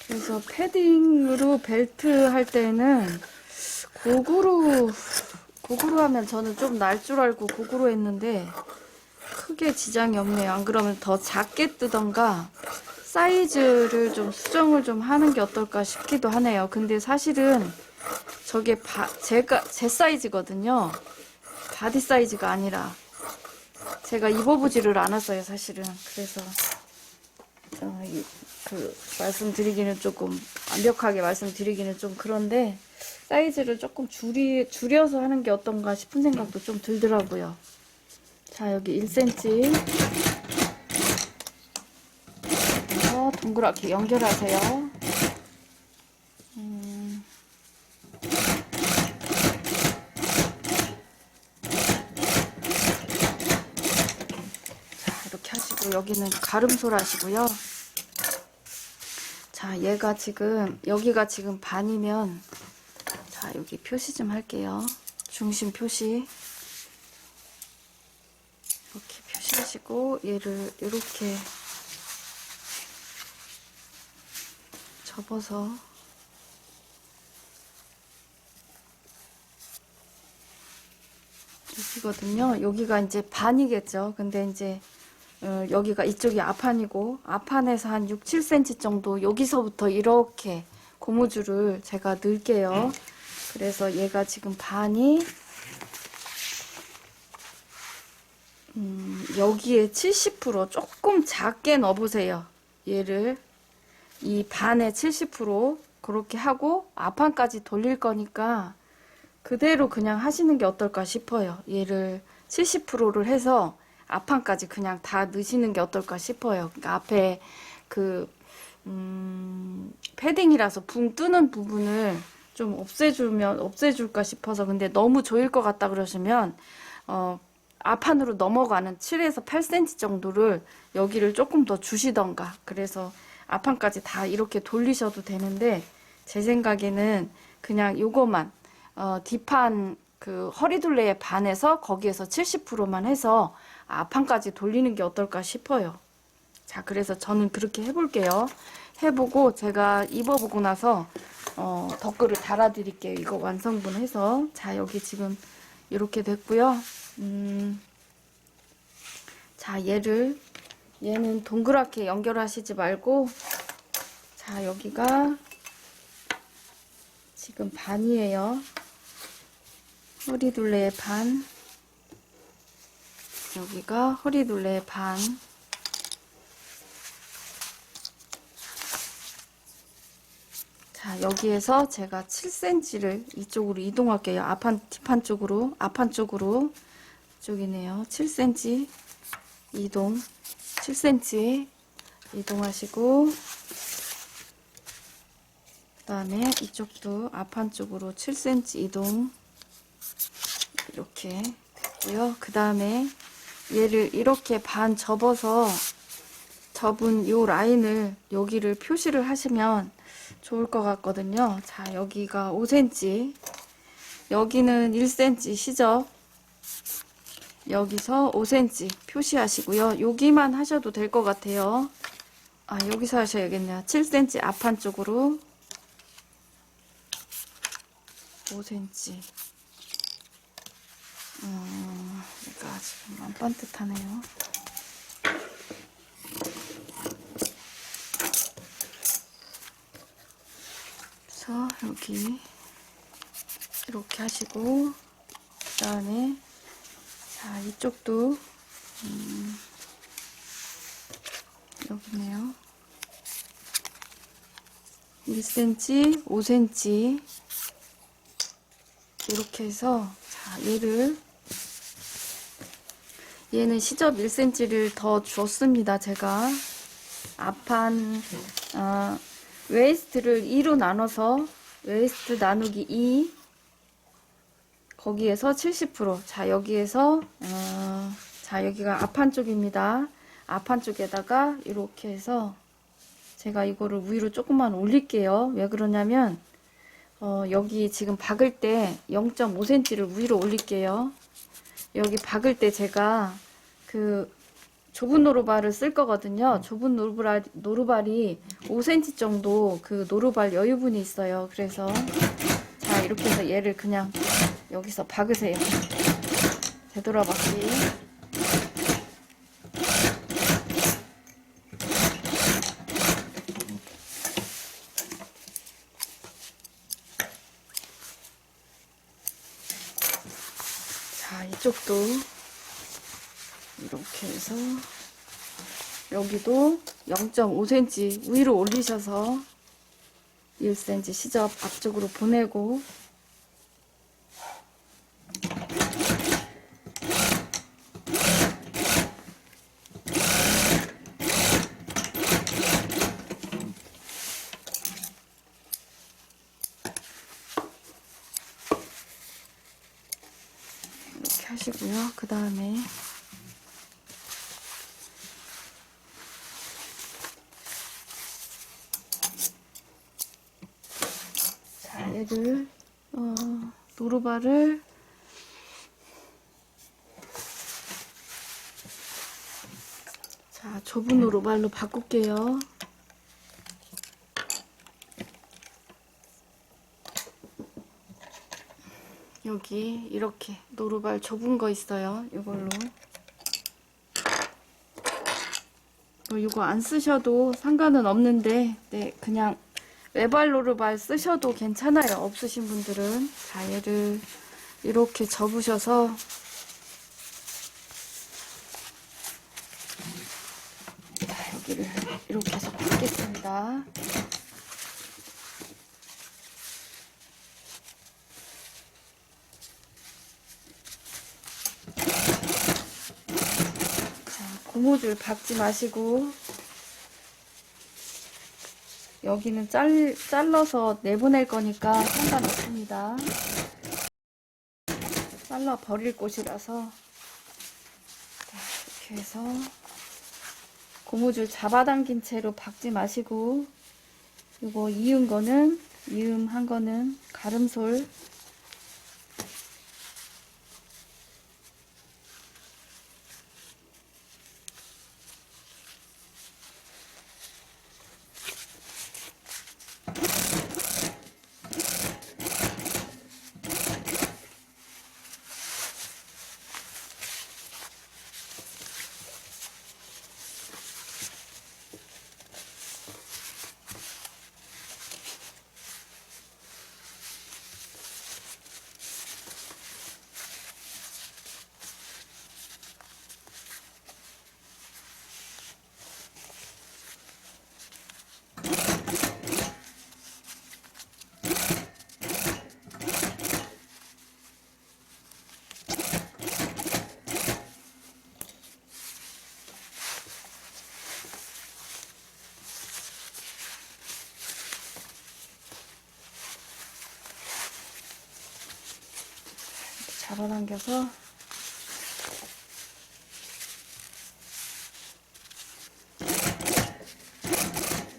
그래서 패딩으로 벨트 할 때는 고구로 하면 저는 좀 날 줄 알고 고구로 했는데 크게 지장이 없네요. 안 그러면 더 작게 뜨던가 사이즈를 좀 수정을 좀 하는 게 어떨까 싶기도 하네요. 근데 사실은 저게 제 사이즈거든요. 바디 사이즈가 아니라 제가 입어보지를 않았어요, 사실은. 그래서 말씀드리기는 조금 완벽하게 말씀드리기는 좀 그런데 사이즈를 조금 줄여서 하는 게 어떤가 싶은 생각도 좀 들더라고요. 자, 여기 1cm 동그랗게 연결하세요. 자, 이렇게 하시고 여기는 가름솔 하시고요. 자, 얘가 지금 여기가 지금 반이면, 자, 여기 표시 좀 할게요. 중심 표시 이렇게 표시하시고 얘를 이렇게 접어서 여기거든요. 여기가 이제 반이겠죠. 근데 이제 여기가 이쪽이 앞판이고, 앞판에서 한 6, 7cm 정도 여기서부터 이렇게 고무줄을 제가 넣을게요. 그래서 얘가 지금 반이 여기에 70% 조금 작게 넣어보세요. 얘를 이 반에 70% 그렇게 하고 앞판까지 돌릴 거니까 그대로 그냥 하시는 게 어떨까 싶어요. 얘를 70%를 해서 앞판까지 그냥 다 넣으시는 게 어떨까 싶어요. 그러니까 앞에 그 패딩이라서 붕 뜨는 부분을 좀 없애줄까 싶어서. 근데 너무 조일 것 같다 그러시면 앞판으로 넘어가는 7에서 8cm 정도를 여기를 조금 더 주시던가, 그래서 앞판까지 다 이렇게 돌리셔도 되는데, 제 생각에는 그냥 요거만 뒷판 그 허리둘레의 반에서 거기에서 70%만 해서 앞판까지 돌리는 게 어떨까 싶어요. 자, 그래서 저는 그렇게 해볼게요. 해보고 제가 입어보고 나서 댓글을 달아드릴게요. 이거 완성분 해서. 자, 여기 지금 이렇게 됐고요. 자, 얘는 동그랗게 연결하시지 말고, 자, 여기가 지금 반이에요. 허리둘레의 반, 여기가 허리둘레의 반. 자, 여기에서 제가 7cm를 이쪽으로 이동할게요. 앞판, 뒷판 쪽으로, 앞판 쪽으로. 이쪽이네요. 7cm 이동, 7cm 이동하시고, 그 다음에 이쪽도 앞판 쪽으로 7cm 이동, 이렇게 됐고요. 그 다음에 얘를 이렇게 반 접어서 접은 요 라인을 여기를 표시를 하시면 좋을 것 같거든요. 자, 여기가 5cm, 여기는 1cm 시접, 여기서 5cm 표시하시고요. 여기만 하셔도 될 것 같아요. 아, 여기서 하셔야겠네요. 7cm 앞판 쪽으로 5cm. 얘가 지금 안 반듯하네요. 그래서 여기 이렇게 하시고, 그 다음에 자, 이쪽도 여기네요. 1cm, 5cm 이렇게 해서, 자, 얘는 시접 1cm를 더 줬습니다. 제가 앞판 웨이스트를 2로 나눠서 웨이스트 나누기 2, 거기에서 70%. 자, 여기에서 자, 여기가 앞판 쪽입니다. 앞판 쪽에다가 이렇게 해서 제가 이거를 위로 조금만 올릴게요. 왜 그러냐면 여기 지금 박을 때 0.5cm를 위로 올릴게요. 여기 박을 때 제가 그 좁은 노루발을 쓸 거거든요. 좁은 노루발이 5cm 정도 그 노루발 여유분이 있어요. 그래서 자, 이렇게 해서 얘를 그냥 여기서 박으세요. 되돌아박기. 자, 이쪽도 이렇게 해서 여기도 0.5cm 위로 올리셔서 1cm 시접 앞쪽으로 보내고, 이렇게 하시고요. 그 다음에 자, 얘를 노루발을 자, 좁은 노루발로 바꿀게요. 여기 이렇게 노루발 좁은 거 있어요. 이걸로 이거 안 쓰셔도 상관은 없는데, 네, 그냥 외발 노루발 쓰셔도 괜찮아요. 없으신 분들은. 자, 얘를 이렇게 접으셔서 자, 여기를 이렇게 해서 박겠습니다. 고무줄 박지 마시고, 여기는 잘라서 내보낼 거니까 상관없습니다. 잘라 버릴 곳이라서. 자, 이렇게 해서 고무줄 잡아당긴 채로 박지 마시고, 이거 이음한 거는 가름솔, 잡아당겨서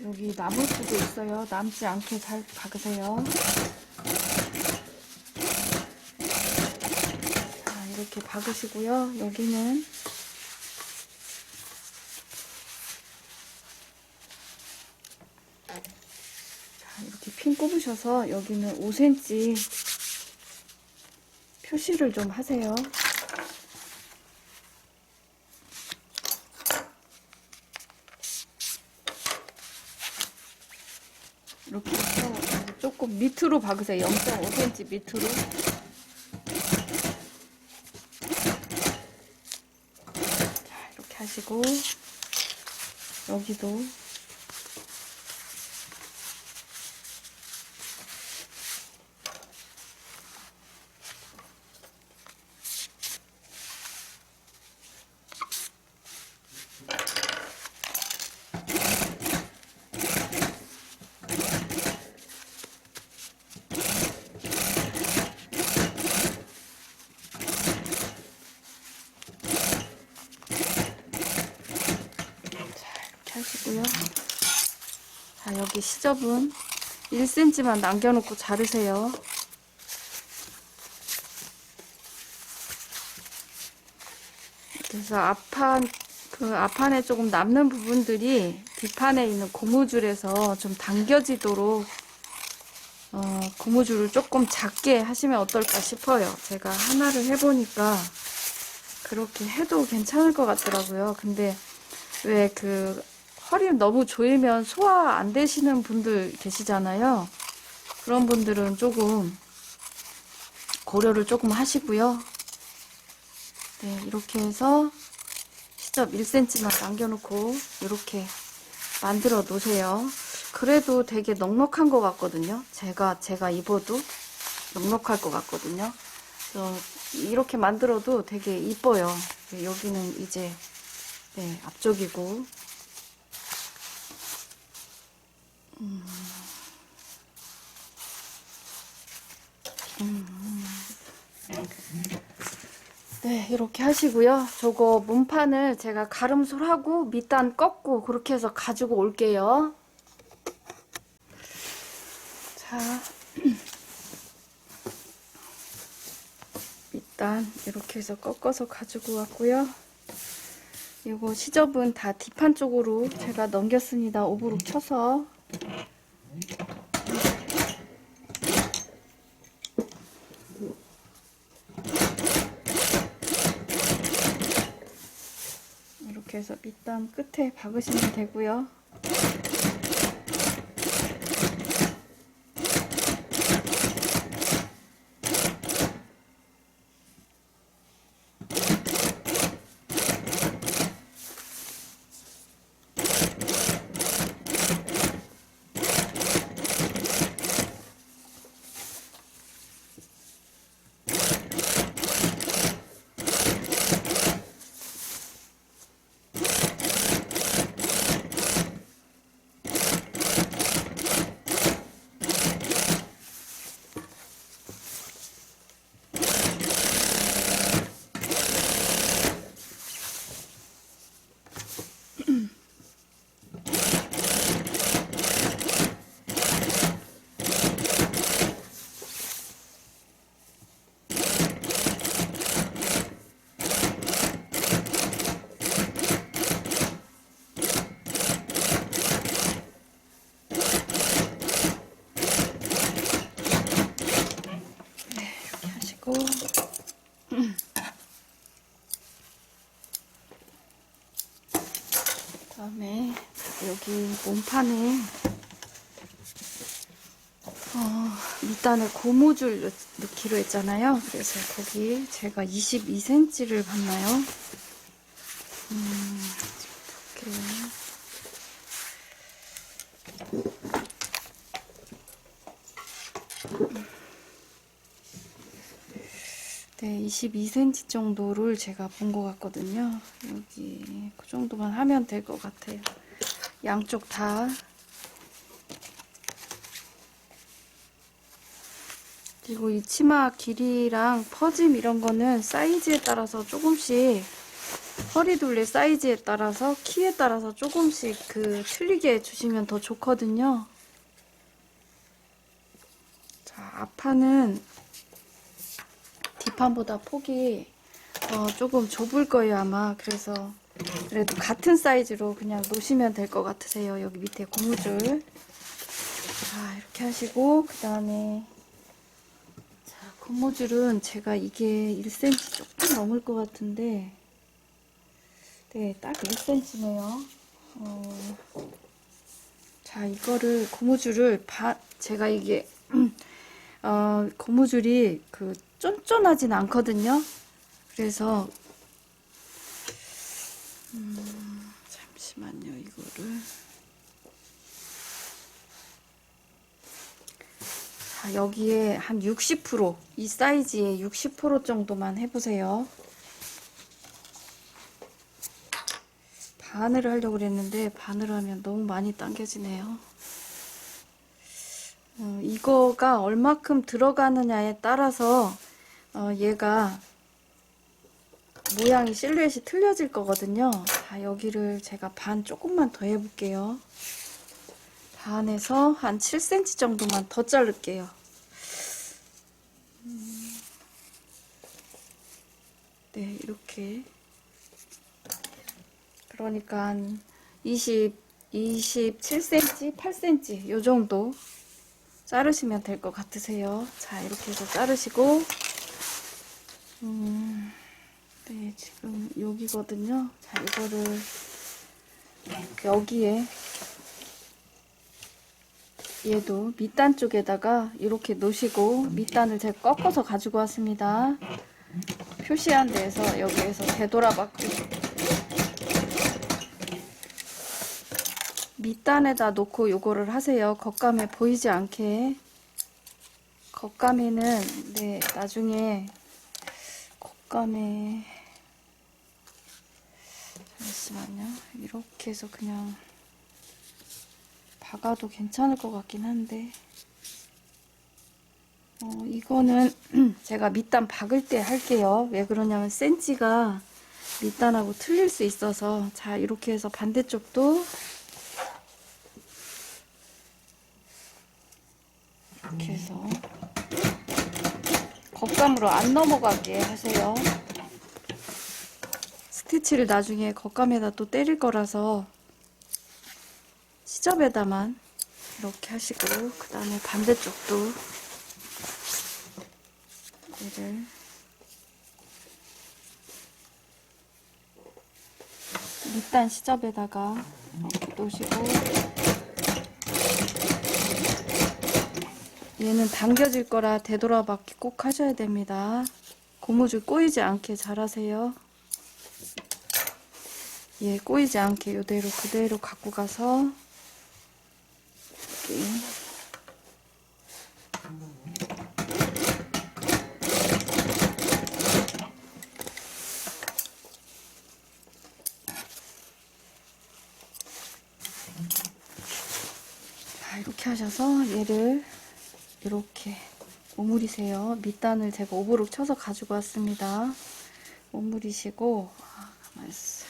여기 남을 수도 있어요. 남지 않게 잘 박으세요. 자, 이렇게 박으시고요. 여기는 자, 이렇게 핀 꼽으셔서 여기는 5cm 표시를 좀 하세요. 이렇게 해서 조금 밑으로 박으세요. 0.5cm 밑으로. 자, 이렇게 하시고 여기도 하시고요. 자, 여기 시접은 1cm만 남겨놓고 자르세요. 그래서 앞판에 조금 남는 부분들이 뒷판에 있는 고무줄에서 좀 당겨지도록 고무줄을 조금 작게 하시면 어떨까 싶어요. 제가 하나를 해보니까 그렇게 해도 괜찮을 것 같더라고요. 근데 왜 허리를 너무 조이면 소화 안 되시는 분들 계시잖아요. 그런 분들은 조금 고려를 조금 하시고요. 네, 이렇게 해서 시접 1cm만 남겨놓고 이렇게 만들어 놓으세요. 그래도 되게 넉넉한 것 같거든요. 제가 입어도 넉넉할 것 같거든요. 그래서 이렇게 만들어도 되게 이뻐요. 여기는 이제 네, 앞쪽이고 네, 이렇게 하시고요. 저거 문판을 제가 가름솔하고 밑단 꺾고 그렇게 해서 가지고 올게요. 자, 밑단 이렇게 해서 꺾어서 가지고 왔고요. 이거 시접은 다 뒷판 쪽으로 제가 넘겼습니다. 오브룩 쳐서. 이렇게 해서 밑단 끝에 박으시면 되고요. 그다음에 여기 몸판에 밑단에 고무줄 넣기로 했잖아요. 그래서 거기 제가 22cm를 봤나요? 이렇게 네, 22cm 정도를 제가 본 것 같거든요. 여기 그 정도만 하면 될 것 같아요. 양쪽 다 그리고 이 치마 길이랑 퍼짐 이런 거는 사이즈에 따라서 조금씩, 허리 둘레 사이즈에 따라서, 키에 따라서 조금씩 틀리게 해주시면 더 좋거든요. 자, 앞판은 뒷판보다 폭이 조금 좁을 거예요, 아마. 그래서 그래도 같은 사이즈로 그냥 놓으시면 될 것 같으세요. 여기 밑에 고무줄. 자, 이렇게 하시고, 그 다음에, 자, 고무줄은 제가 이게 1cm 조금 넘을 것 같은데, 네, 딱 1cm네요. 자, 이거를, 고무줄을, 제가 이게, 고무줄이 쫀쫀하진 않거든요. 그래서, 잠시만요, 이거를. 자, 여기에 한 60%, 이 사이즈에 60% 정도만 해보세요. 반을 하려고 그랬는데 반을 하면 너무 많이 당겨지네요. 이거가 얼마큼 들어가느냐에 따라서 얘가 모양이 실루엣이 틀려질 거거든요. 자, 여기를 제가 반 조금만 더 해볼게요. 반에서 한 7cm 정도만 더 자를게요. 네, 이렇게. 그러니까 한 27cm, 8cm 요 정도 자르시면 될 것 같으세요. 자, 이렇게 해서 자르시고, 네, 지금 여기거든요. 자, 이거를 여기에, 얘도 밑단 쪽에다가 이렇게 놓으시고, 밑단을 제가 꺾어서 가지고 왔습니다. 표시한 데에서 여기에서 되돌아박기. 밑단에다 놓고 요거를 하세요. 겉감에 보이지 않게. 겉감에는, 네, 나중에 겉감에, 잠시만요. 이렇게 해서 그냥 박아도 괜찮을 것 같긴 한데, 이거는 제가 밑단 박을 때 할게요. 왜 그러냐면 센치가 밑단하고 틀릴 수 있어서. 자, 이렇게 해서 반대쪽도 이렇게 해서 겉감으로 안 넘어가게 하세요. 스티치를 나중에 겉감에다 또 때릴 거라서 시접에다만 이렇게 하시고, 그 다음에 반대쪽도 얘를 밑단 시접에다가 이렇게 놓으시고, 얘는 당겨질 거라 되돌아박기 꼭 하셔야 됩니다. 고무줄 꼬이지 않게 잘 하세요. 얘 꼬이지 않게 이대로 그대로 갖고 가서 이렇게. 자, 이렇게 하셔서 얘를 이렇게 오므리세요. 밑단을 제가 오버록 쳐서 가지고 왔습니다. 오므리시고, 가만히 있어요.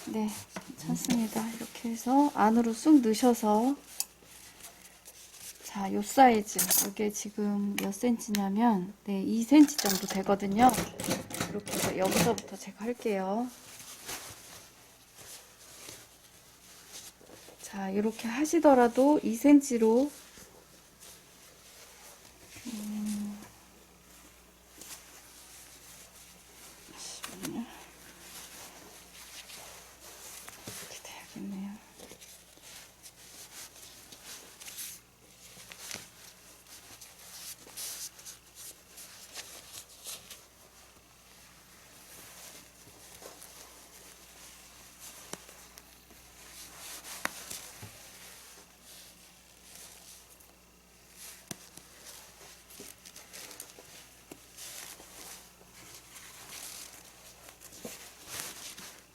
네, 괜찮습니다. 이렇게 해서 안으로 쑥 넣으셔서, 자, 요 사이즈, 이게 지금 몇 cm냐면, 네, 2cm 정도 되거든요. 이렇게 해서 여기서부터 제가 할게요. 자, 이렇게 하시더라도 2cm로 이렇게 돼야겠네요.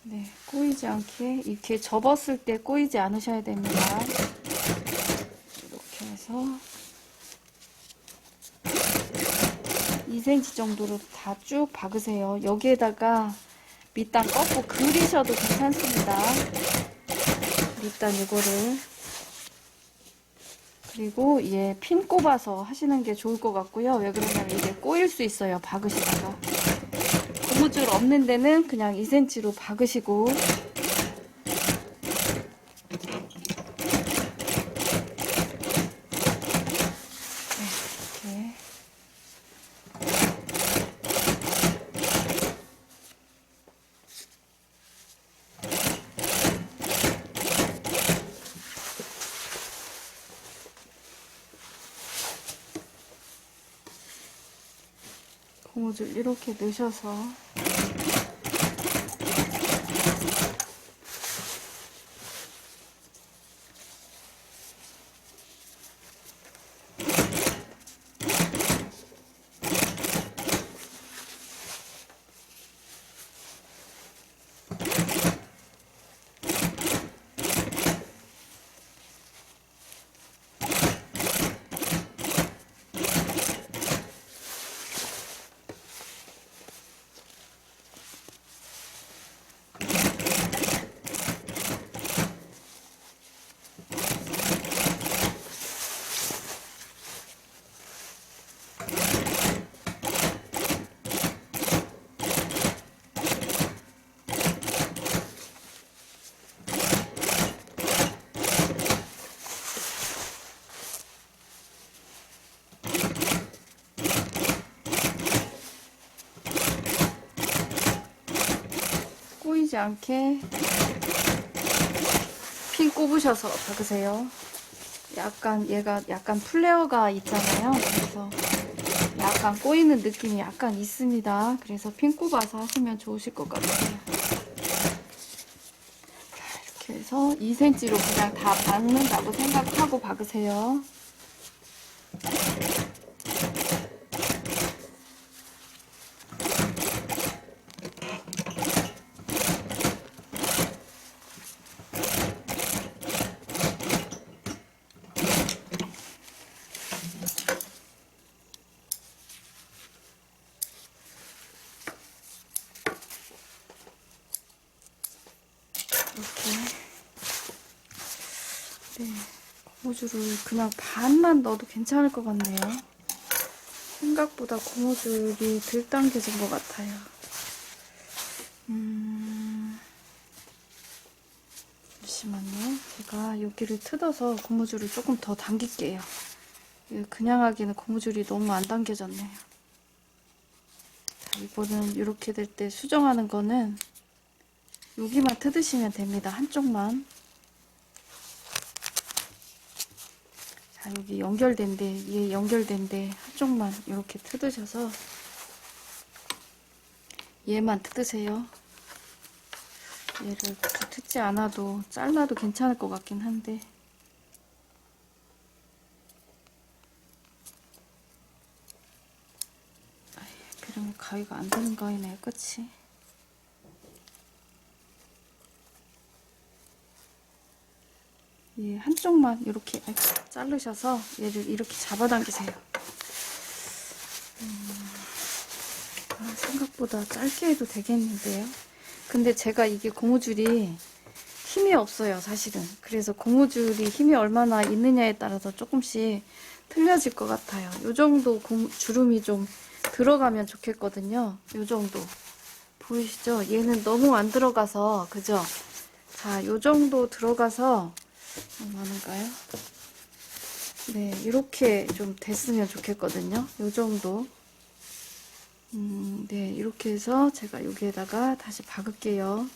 네, 꼬이지 않게 이렇게 접었을 때 꼬이지 않으셔야 됩니다. 이렇게 해서 2cm 정도로 다 쭉 박으세요. 여기에다가 밑단 꺾고 그리셔도 괜찮습니다. 밑단 이거를. 그리고 얘 핀 꼽아서 하시는 게 좋을 것 같고요. 왜 그러냐면 이게 꼬일 수 있어요. 박으시다가. 고무줄 없는 데는 그냥 2cm로 박으시고, 이렇게. 고무줄 이렇게 넣으셔서 꼬이지 않게 핀 꼽으셔서 박으세요. 약간 얘가 약간 플레어가 있잖아요. 그래서 약간 꼬이는 느낌이 약간 있습니다. 그래서 핀 꼽아서 하시면 좋으실 것 같아요. 자, 이렇게 해서 2cm로 그냥 다 박는다고 생각하고 박으세요. 이렇게. 네, 고무줄을 그냥 반만 넣어도 괜찮을 것 같네요. 생각보다 고무줄이 덜 당겨진 것 같아요. 잠시만요. 제가 여기를 뜯어서 고무줄을 조금 더 당길게요. 그냥 하기는 고무줄이 너무 안 당겨졌네요. 자, 이거는 이렇게 될 때 수정하는 거는 여기만 뜯으시면 됩니다. 한쪽만. 자, 여기 연결된 데, 얘 연결된 데 한쪽만 이렇게 뜯으셔서 얘만 뜯으세요. 얘를 굳이 뜯지 않아도 잘라도 괜찮을 것 같긴 한데, 그러면 가위가 안 되는 거이네요. 그치? 얘 한쪽만 이렇게 자르셔서 얘를 이렇게 잡아당기세요. 생각보다 짧게 해도 되겠는데요. 근데 제가 이게 고무줄이 힘이 없어요, 사실은. 그래서 고무줄이 힘이 얼마나 있느냐에 따라서 조금씩 틀려질 것 같아요. 요 정도 주름이 좀 들어가면 좋겠거든요. 요 정도. 보이시죠? 얘는 너무 안 들어가서, 그죠? 자, 요 정도 들어가서, 얼마나인가요? 네, 이렇게 좀 됐으면 좋겠거든요. 요 정도. 네, 이렇게 해서 제가 여기에다가 다시 박을게요.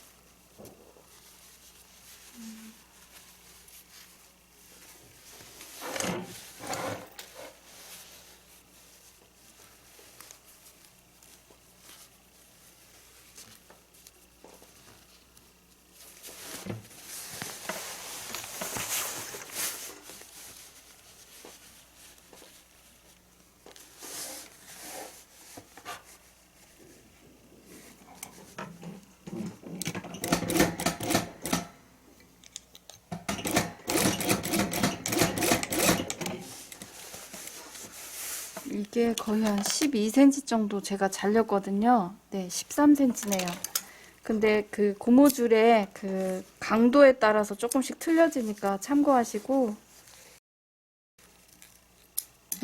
이게 거의 한 12cm 정도 제가 잘렸거든요. 네, 13cm네요. 근데 그 고무줄의 그 강도에 따라서 조금씩 틀려지니까 참고하시고,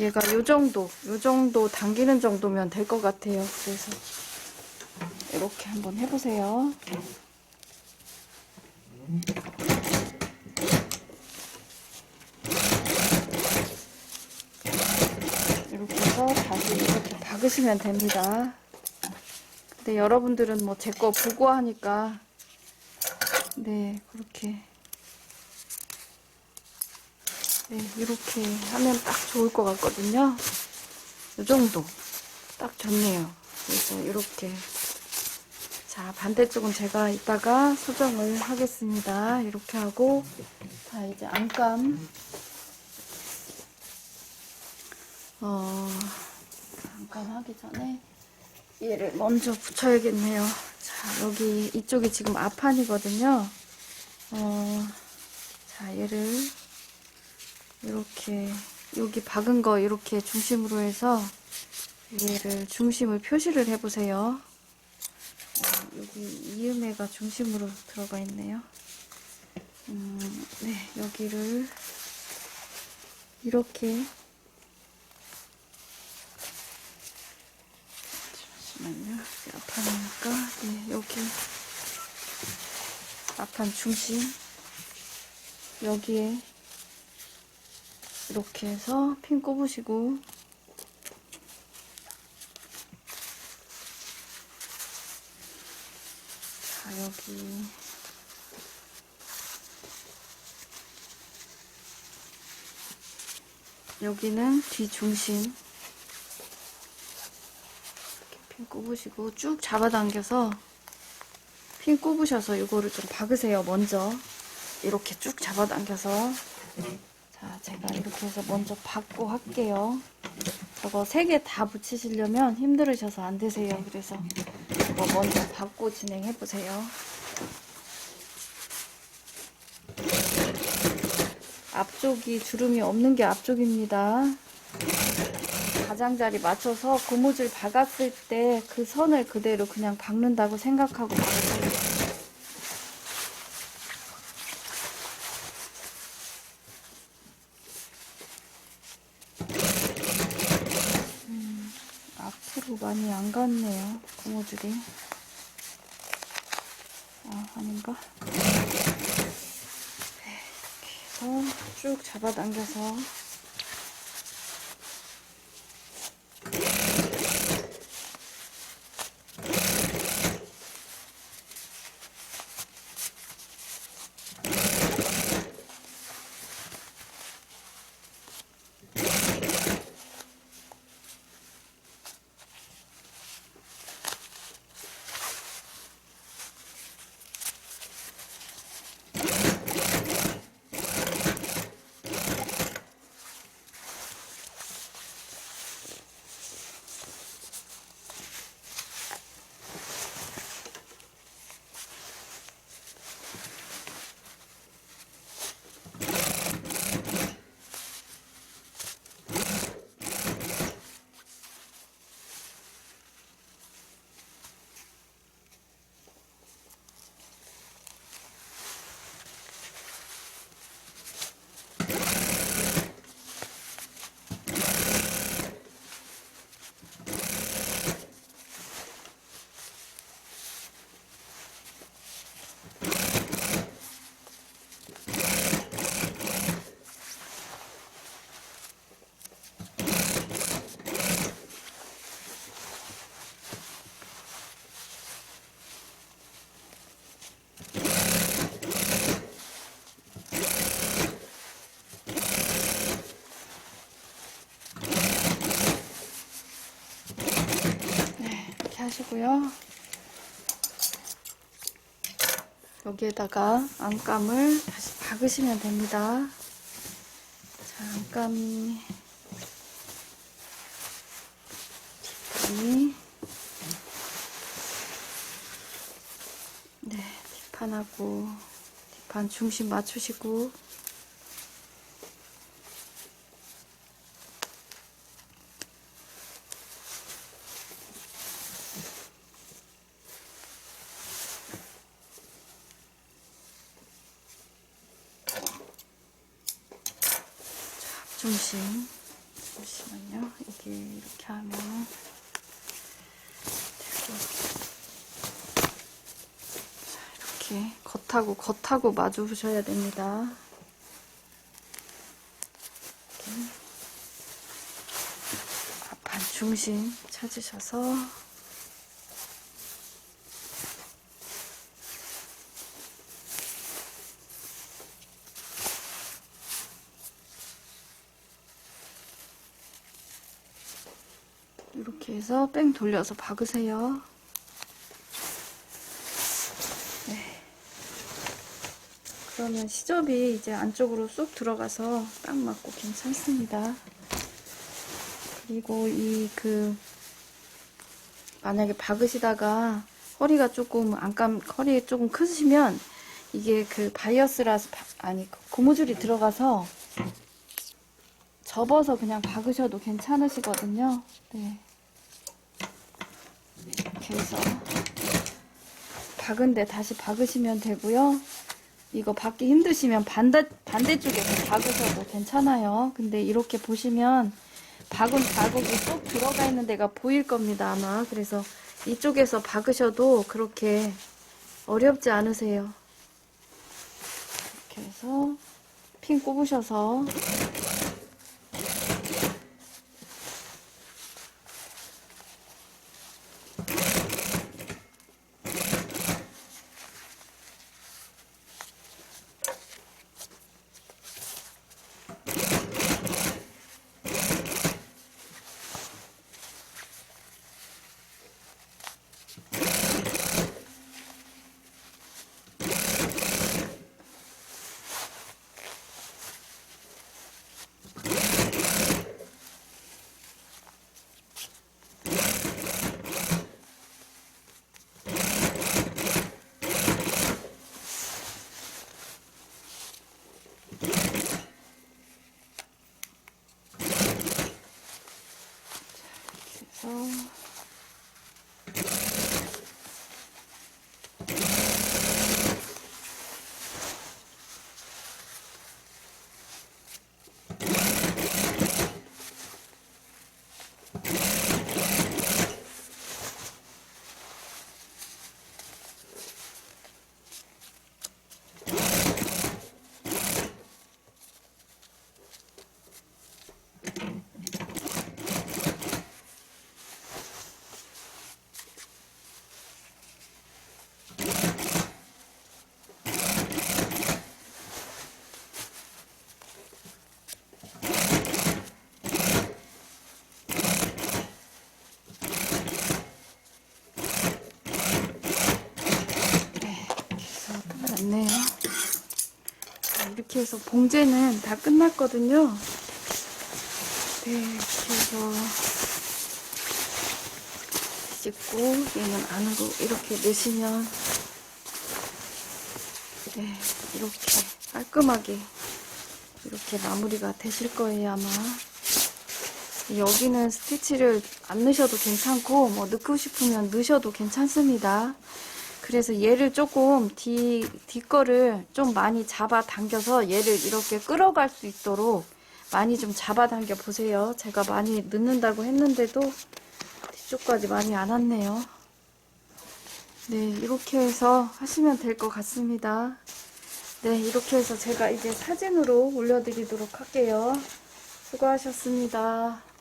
얘가 요 정도 당기는 정도면 될 것 같아요. 그래서 이렇게 한번 해보세요. 이렇게 해서 다시 이렇게 박으시면 됩니다. 근데 여러분들은 뭐 제 거 보고 하니까 네, 그렇게 네, 이렇게 하면 딱 좋을 것 같거든요. 이 정도 딱 좋네요. 그래서 이렇게, 자, 반대쪽은 제가 이따가 수정을 하겠습니다. 이렇게 하고, 자, 이제 안감 안감 하기 전에 얘를 먼저 붙여야겠네요. 자, 여기 이쪽이 지금 앞판이거든요. 자, 얘를 이렇게 여기 박은 거 이렇게 중심으로 해서 얘를 중심을 표시를 해보세요. 여기 이음매가 중심으로 들어가 있네요. 네, 여기를 이렇게, 잠시만요. 앞판이니까 네, 여기 앞판 중심 여기에 이렇게 해서 핀 꼽으시고, 자, 여기는 뒤중심 이렇게 핀 꼽으시고 쭉 잡아당겨서 핀 꼽으셔서 이거를 좀 박으세요. 먼저 이렇게 쭉 잡아당겨서. 자, 제가 이렇게 해서 먼저 박고 할게요. 저거 3개 다 붙이시려면 힘들으셔서 안 되세요. 그래서 이거 먼저 박고 진행해 보세요. 앞쪽이 주름이 없는 게 앞쪽입니다. 가장자리 맞춰서 고무줄 박았을 때 그 선을 그대로 그냥 박는다고 생각하고 박으세요. 앞으로 많이 안 갔네요, 고무줄이. 아, 아닌가? 네, 이렇게 해서 쭉 잡아당겨서 하시고요. 여기에다가 안감을 다시 박으시면 됩니다. 자, 안감이 네, 뒷판하고 뒷판 중심 맞추시고, 중심. 잠시만요. 이게 이렇게 하면 되고. 자, 이렇게 겉하고 마주 보셔야 됩니다. 이렇게 앞판 중심 찾으셔서 이렇게 해서 뺑 돌려서 박으세요. 네. 그러면 시접이 이제 안쪽으로 쏙 들어가서 딱 맞고 괜찮습니다. 그리고 만약에 박으시다가 허리가 조금 허리 조금 크시면 이게 바이어스라서 고무줄이 들어가서 접어서 그냥 박으셔도 괜찮으시거든요. 네. 이렇게 해서 박은데 다시 박으시면 되고요. 이거 박기 힘드시면 반대쪽에서 박으셔도 괜찮아요. 근데 이렇게 보시면 박은 자국이 쏙 들어가 있는 데가 보일 겁니다, 아마. 그래서 이쪽에서 박으셔도 그렇게 어렵지 않으세요. 이렇게 해서 핀 꼽으셔서 네요. 이렇게 해서 봉제는 다 끝났거든요. 네, 이렇게 해서 씻고 얘는 안으로 이렇게 넣으시면 네, 이렇게 깔끔하게 이렇게 마무리가 되실 거예요, 아마. 여기는 스티치를 안 넣으셔도 괜찮고 뭐 넣고 싶으면 넣으셔도 괜찮습니다. 그래서 얘를 조금 뒷거를 좀 많이 잡아 당겨서 얘를 이렇게 끌어갈 수 있도록 많이 좀 잡아 당겨 보세요. 제가 많이 넣는다고 했는데도 뒤쪽까지 많이 안 왔네요. 네, 이렇게 해서 하시면 될 것 같습니다. 네, 이렇게 해서 제가 이제 사진으로 올려드리도록 할게요. 수고하셨습니다.